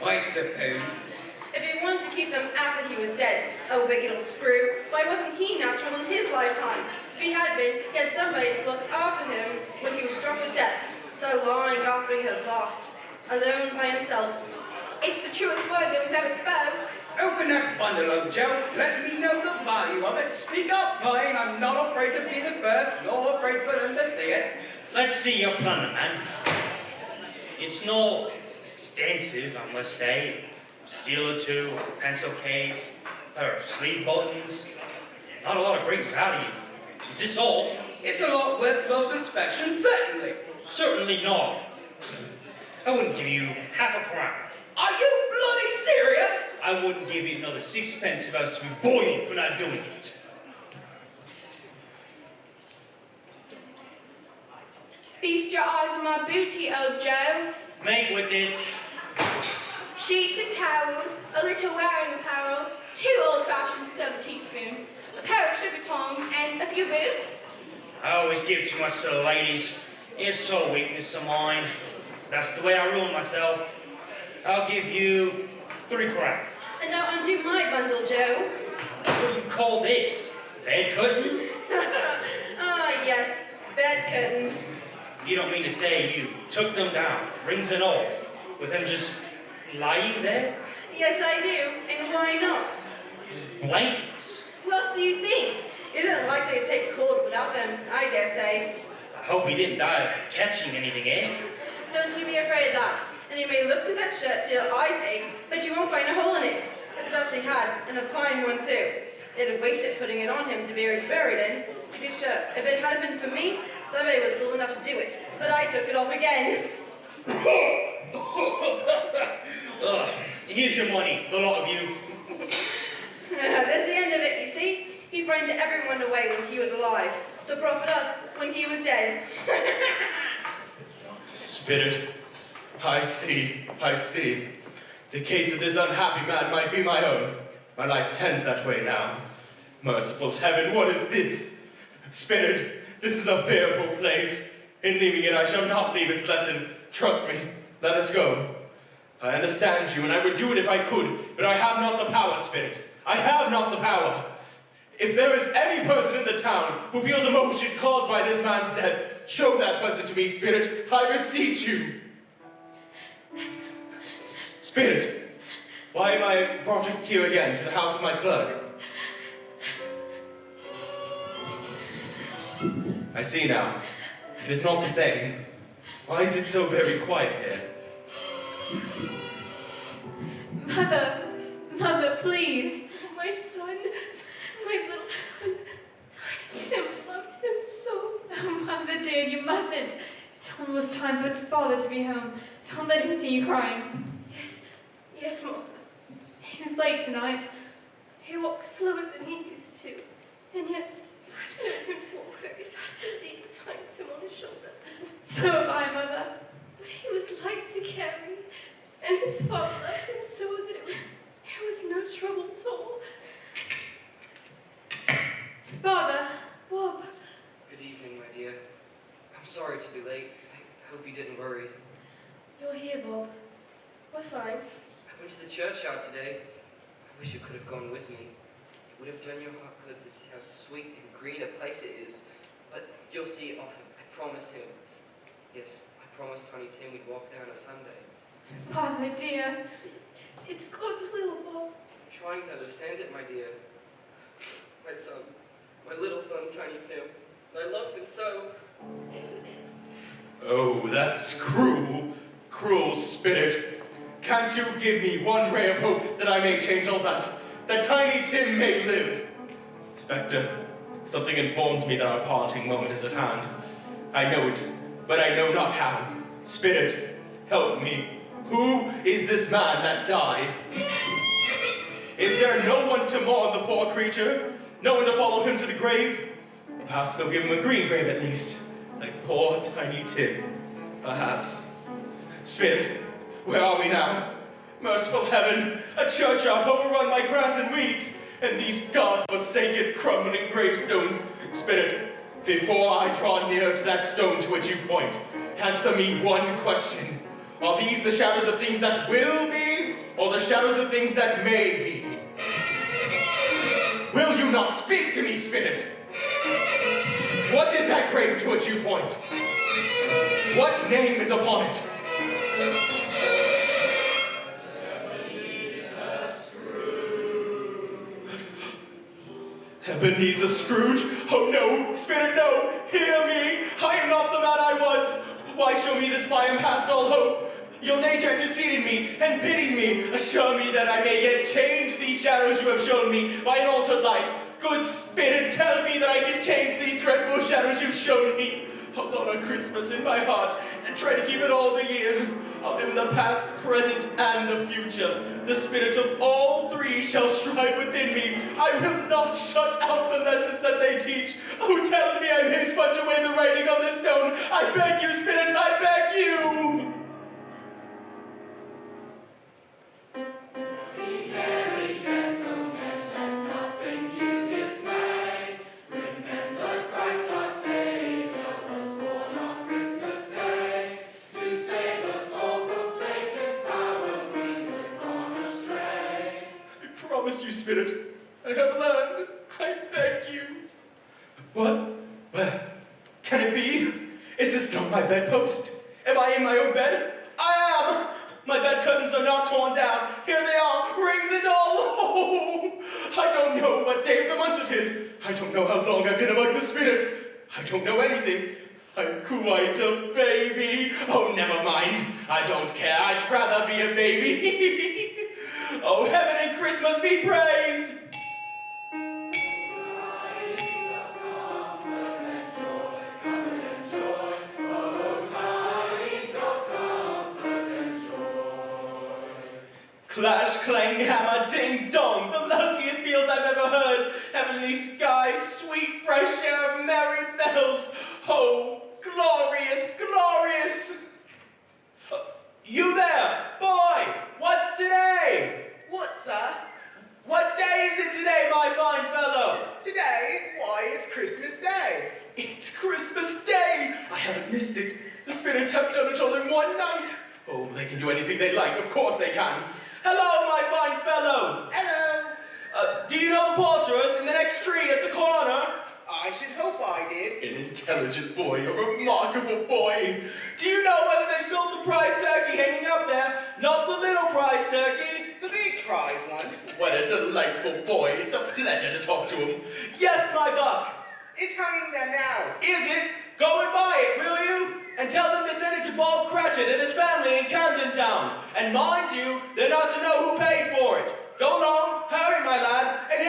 I suppose. If he wanted to keep them after he was dead, oh wicked old Screw, why wasn't he natural in his lifetime? If he had been, he had somebody to look after him when he was struck with death. So lying, gasping he was lost, alone by himself. It's the truest word that was ever spoke. Open that bundle up, Joe. Let me know the value of it. Speak up, plain. I'm not afraid to be the first, nor afraid for them to see it. Let's see your plunder, man. It's not extensive, I must say. Seal or two, pencil case, pair of sleeve buttons. Not a lot of great value. Is this all? It's a lot worth close inspection, certainly. Certainly not. I wouldn't give you half a crown. Are you bloody serious? I wouldn't give you another sixpence if I was to be boiled for not doing it. Feast your eyes on my booty, old Joe. Make with it. Sheets and towels, a little wearing apparel, 2 old-fashioned silver teaspoons, a pair of sugar tongs, and a few boots. I always give too much to the ladies. It's a weakness of mine. That's the way I rule myself. I'll give you 3 crowns. And now undo my bundle, Joe. What do you call this? Bed curtains? Ah, yes, bed curtains. You don't mean to say you took them down, rings and all, with them just lying there? Yes, I do. And why not? These blankets. Who else do you think? Isn't likely to take cold without them, I dare say. I hope he didn't die of catching anything, eh? Don't you be afraid of that. And you may look through that shirt till your eyes ache, but you won't find a hole in it. It's the best he had, and a fine one too. They'd have wasted putting it on him to be buried in. To be sure, if it had been for me, somebody was fool enough to do it. But I took it off again. Here's your money, the lot of you. That's the end of it, you see? He frightened everyone away when he was alive, to profit us when he was dead. Spirit, I see. The case of this unhappy man might be my own. My life tends that way now. Merciful heaven, what is this? Spirit, this is a fearful place. In leaving it, I shall not leave its lesson. Trust me, let us go. I understand you, and I would do it if I could, but I have not the power, Spirit. I have not the power. If there is any person in the town who feels emotion caused by this man's death, show that person to me, Spirit. I beseech you. Spirit. Why am I brought here again to the house of my clerk? I see now. It is not the same. Why is it so very quiet here? Mother, please. My son, my little son, Tiny Tim loved him so. Oh, Mother dear, you mustn't. It's almost time for Father to be home. Don't let him see you crying. Yes, Mother. He's late tonight. He walks slower than he used to, and yet I've known him to walk very fast indeed, Tiny Tim on his shoulder. So have I, Mother. But he was light to carry, and his father loved him so that it was no trouble at all. Father, Bob. Good evening, my dear. I'm sorry to be late. I hope you didn't worry. You're here, Bob. We're fine. I went to the churchyard today. I wish you could have gone with me. It would have done your heart good to see how sweet and green a place it is. But you'll see it often. I promised him. Yes, I promised Tiny Tim we'd walk there on a Sunday. Father dear. It's God's will, Bob. I'm trying to understand it, my dear. My son, my little son, Tiny Tim. I loved him so. Oh, that's cruel, cruel spirit. Can't you give me one ray of hope that I may change all that Tiny Tim may live? Spectre, something informs me that our parting moment is at hand. I know it, but I know not how. Spirit, help me. Who is this man that died? Is there no one to mourn the poor creature? No one to follow him to the grave? Perhaps they'll give him a green grave at least, like poor Tiny Tim. Perhaps. Spirit, where are we now? Merciful heaven, a churchyard overrun by grass and weeds, and these God-forsaken crumbling gravestones. Spirit, before I draw near to that stone to which you point, answer me one question. Are these the shadows of things that will be, or the shadows of things that may be? Will you not speak to me, Spirit? What is that grave to which you point? What name is upon it? Ebenezer Scrooge? Oh no, Spirit, no! Hear me! I am not the man I was! Why show me this I am past all hope? Your nature anteceded me and pities me. Assure me that I may yet change these shadows you have shown me by an altered life. Good Spirit, tell me that I can change these dreadful shadows you've shown me. Alone on Christmas in my heart, and try to keep it all the year. I'll live in the past, present, and the future. The spirits of all three shall strive within me. I will not shut out the lessons that they teach. Oh, tell me I may smudge away the writing on this stone. I beg you, Spirit, I beg you! You, Spirit, I have learned. I beg you. What? Where? Can it be? Is this not my bedpost? Am I in my own bed? I am! My bed curtains are not torn down. Here they are, rings and all. Oh, I don't know what day of the month it is. I don't know how long I've been among the spirits. I don't know anything. I'm quite a baby. Oh, never mind. I don't care. I'd rather be a baby. Oh, heaven and Christmas be praised! Clash, clang, hammer, ding, dong, the lustiest peals I've ever heard. Heavenly skies, sweet, fresh air, merry bells. Oh, glorious, glorious! You there, boy, what's today? What, sir? What day is it today, my fine fellow? Today? Why, it's Christmas Day. It's Christmas Day! I haven't missed it. The spirits have done it all in one night. Oh, they can do anything they like. Of course they can. Hello, my fine fellow. Hello. Do you know the portress in the next street at the corner? I should hope I did. An intelligent boy, a remarkable boy. Do you know whether they've sold the prize turkey hanging up there? Not the little prize turkey. The big what a delightful boy. It's a pleasure to talk to him. Yes, my buck. It's hanging there now. Is it? Go and buy it, will you? And tell them to send it to Bob Cratchit and his family in Camden Town. And mind you, they're not to know who paid for it. Go along, hurry, my lad. And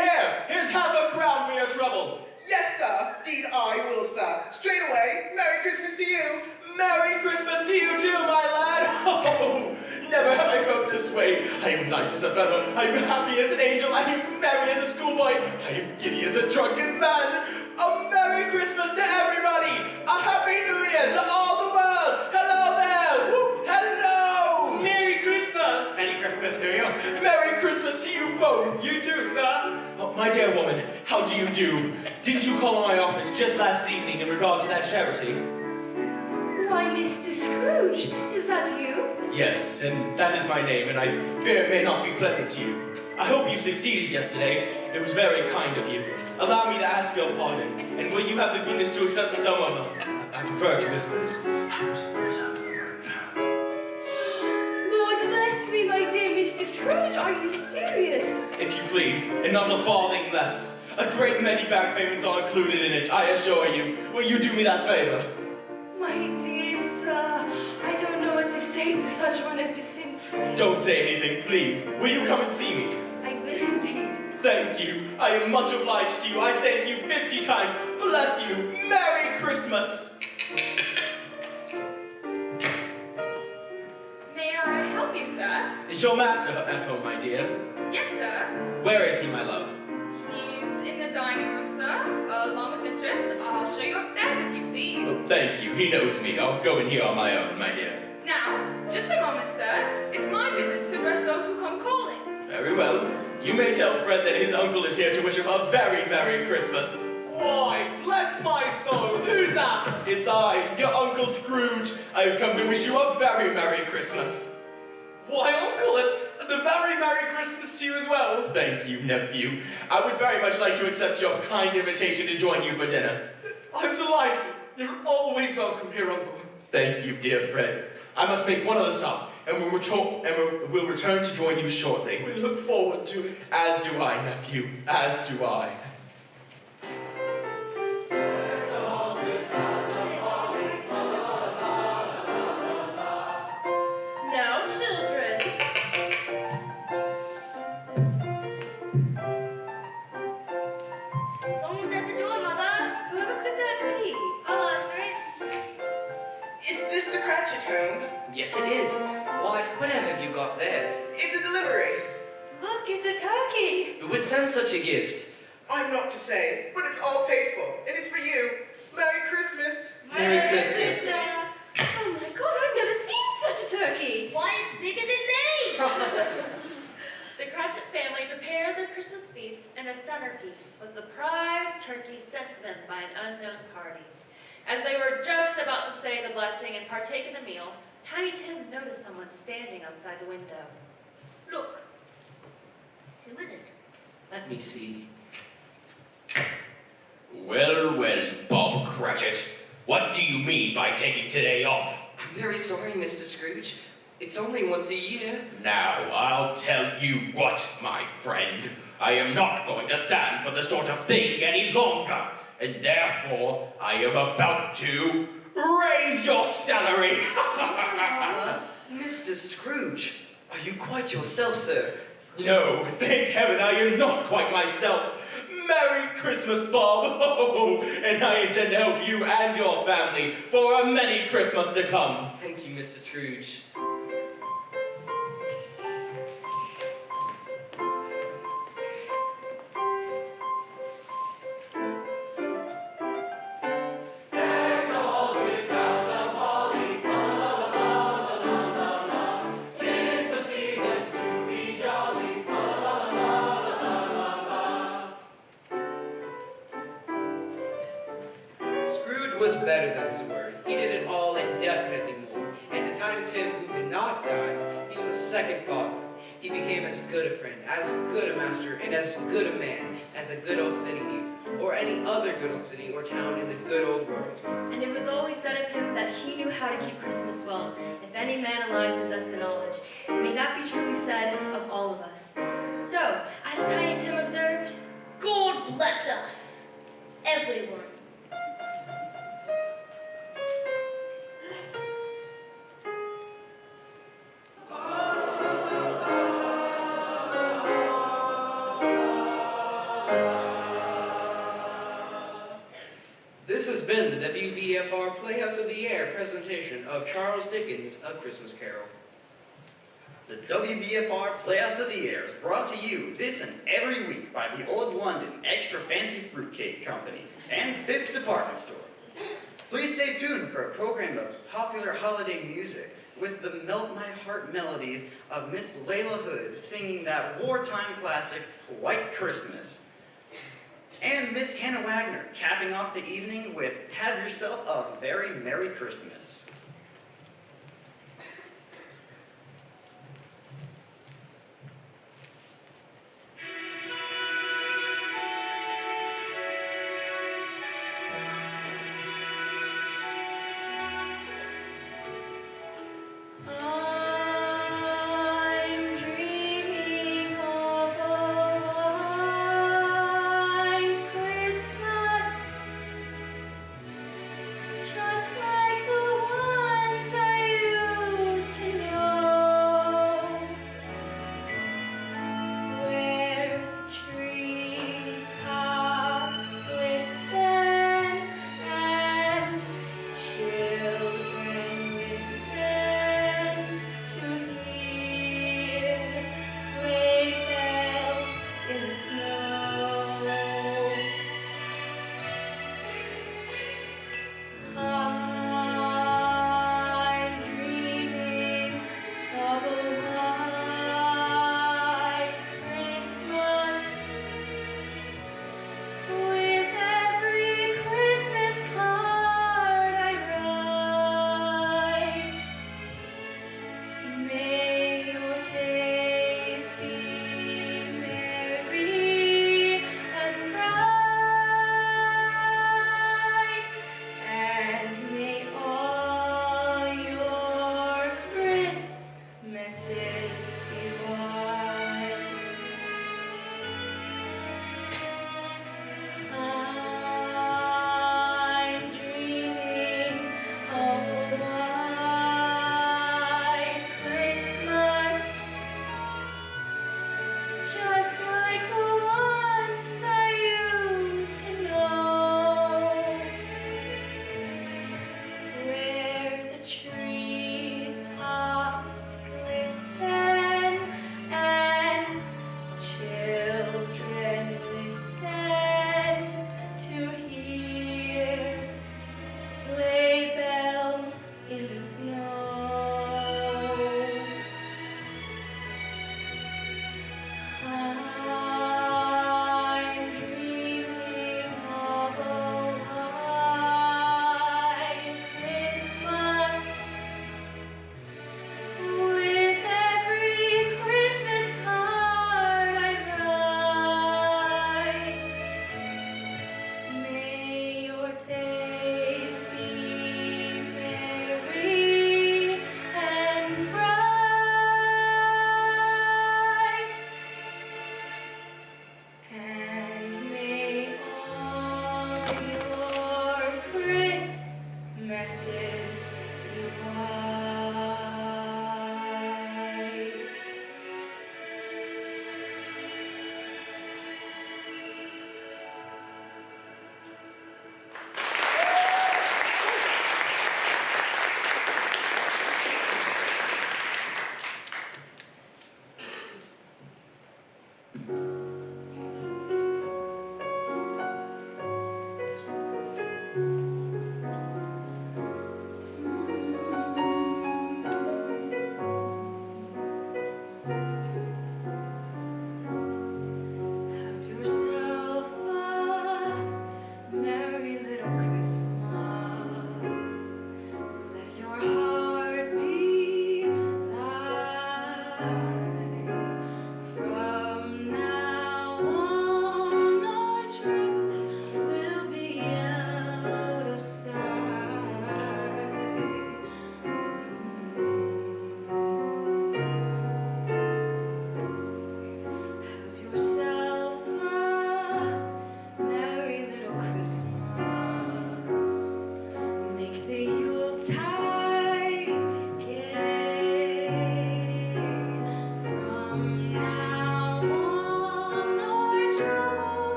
here's half a crown for your trouble. Yes, sir. Deed I will, sir. Straight away. Merry Christmas to you. Merry Christmas to you too, my lad. Oh, never have I felt this way. I am light as a feather. I am happy as an angel. I am merry as a schoolboy. I am giddy as a drunken man. A Merry Christmas to everybody. A Happy New Year to all the world. Hello there. Woo, hello. Merry Christmas! Merry Christmas to you. Merry Christmas to you both. You too, sir. Oh, my dear woman, how do you do? Didn't you call on my office just last evening in regard to that charity? Why, Mr. Scrooge, is that you? Yes, and that is my name, and I fear it may not be pleasant to you. I hope you succeeded yesterday. It was very kind of you. Allow me to ask your pardon, and will you have the goodness to accept the sum of I prefer to whispers. Lord bless me, my dear Mr. Scrooge, are you serious? If you please, and not a farthing less. A great many back payments are included in it, I assure you. Will you do me that favor? My dear sir, I don't know what to say to such magnificence. Don't say anything, please. Will you come and see me? I will indeed. Thank you. I am much obliged to you. I thank you 50 times. Bless you. Merry Christmas. May I help you, sir? Is your master at home, my dear? Yes, sir. Where is he, my love? He's in the dining room, sir, along with mistress. I'll show you upstairs if you please. Oh, thank you. He knows me. I'll go in here on my own, my dear. Now, just a moment, sir. It's my business to address those who come calling. Very well. You may tell Fred that his uncle is here to wish him a very Merry Christmas. Why, bless my soul, who's that? It's I, your Uncle Scrooge. I have come to wish you a very Merry Christmas. Why, Uncle, and a very Merry Christmas to you as well. Thank you, nephew. I would very much like to accept your kind invitation to join you for dinner. I'm delighted. You're always welcome here, Uncle. Thank you, dear Fred. I must make one other stop, and we'll return to join you shortly. We look forward to it. As do I, nephew. As do I. Now, children. Someone's at the door, Mother. Whoever could that be? I'll answer it. Is this the Cratchit home? Yes, it is. Why, whatever have you got there? It's a delivery. Look, it's a turkey. Who would send such a gift? I'm not to say, but it's all paid for, and it's for you. Merry Christmas. Merry Christmas. Oh my God, I've never seen such a turkey. Why, it's bigger than me. The Cratchit family prepared their Christmas feast, and a centerpiece was the prize turkey sent to them by an unknown party. As they were just about to say the blessing and partake in the meal, Tiny Tim noticed someone standing outside the window. Look. Who is it? Let me see. Well, well, Bob Cratchit. What do you mean by taking today off? I'm very sorry, Mr. Scrooge. It's only once a year. Now, I'll tell you what, my friend. I am not going to stand for this sort of thing any longer. And therefore, I am about to raise your salary. Mr. Scrooge, are you quite yourself, sir? No, thank heaven I am not quite myself. Merry Christmas, Bob. Oh, and I intend to help you and your family for a many Christmas to come. Thank you, Mr. Scrooge. Was better than his word. He did it all indefinitely more. And to Tiny Tim, who did not die, he was a second father. He became as good a friend, as good a master, and as good a man as a good old city knew, or any other good old city or town in the good old world. And it was always said of him that he knew how to keep Christmas well, if any man alive possessed the knowledge. May that be truly said of all of us. So, So, as Tiny Tim observed, God bless us, everyone. This has been the WBFR Playhouse of the Air presentation of Charles Dickens' A Christmas Carol. The WBFR Playhouse of the Air is brought to you this and every week by the Old London Extra Fancy Fruitcake Company and Phipps Department Store. Please stay tuned for a program of popular holiday music with the Melt My Heart melodies of Miss Layla Hood singing that wartime classic, White Christmas. And Miss Hannah Wagner capping off the evening with Have Yourself a Very Merry Christmas. I'm dreaming of a white Christmas, just like the one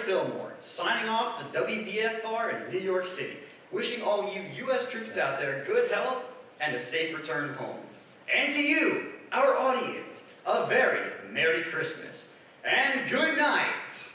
Fillmore, signing off the WBFR in New York City, wishing all you U.S. troops out there good health and a safe return home. And to you, our audience, a very Merry Christmas and good night.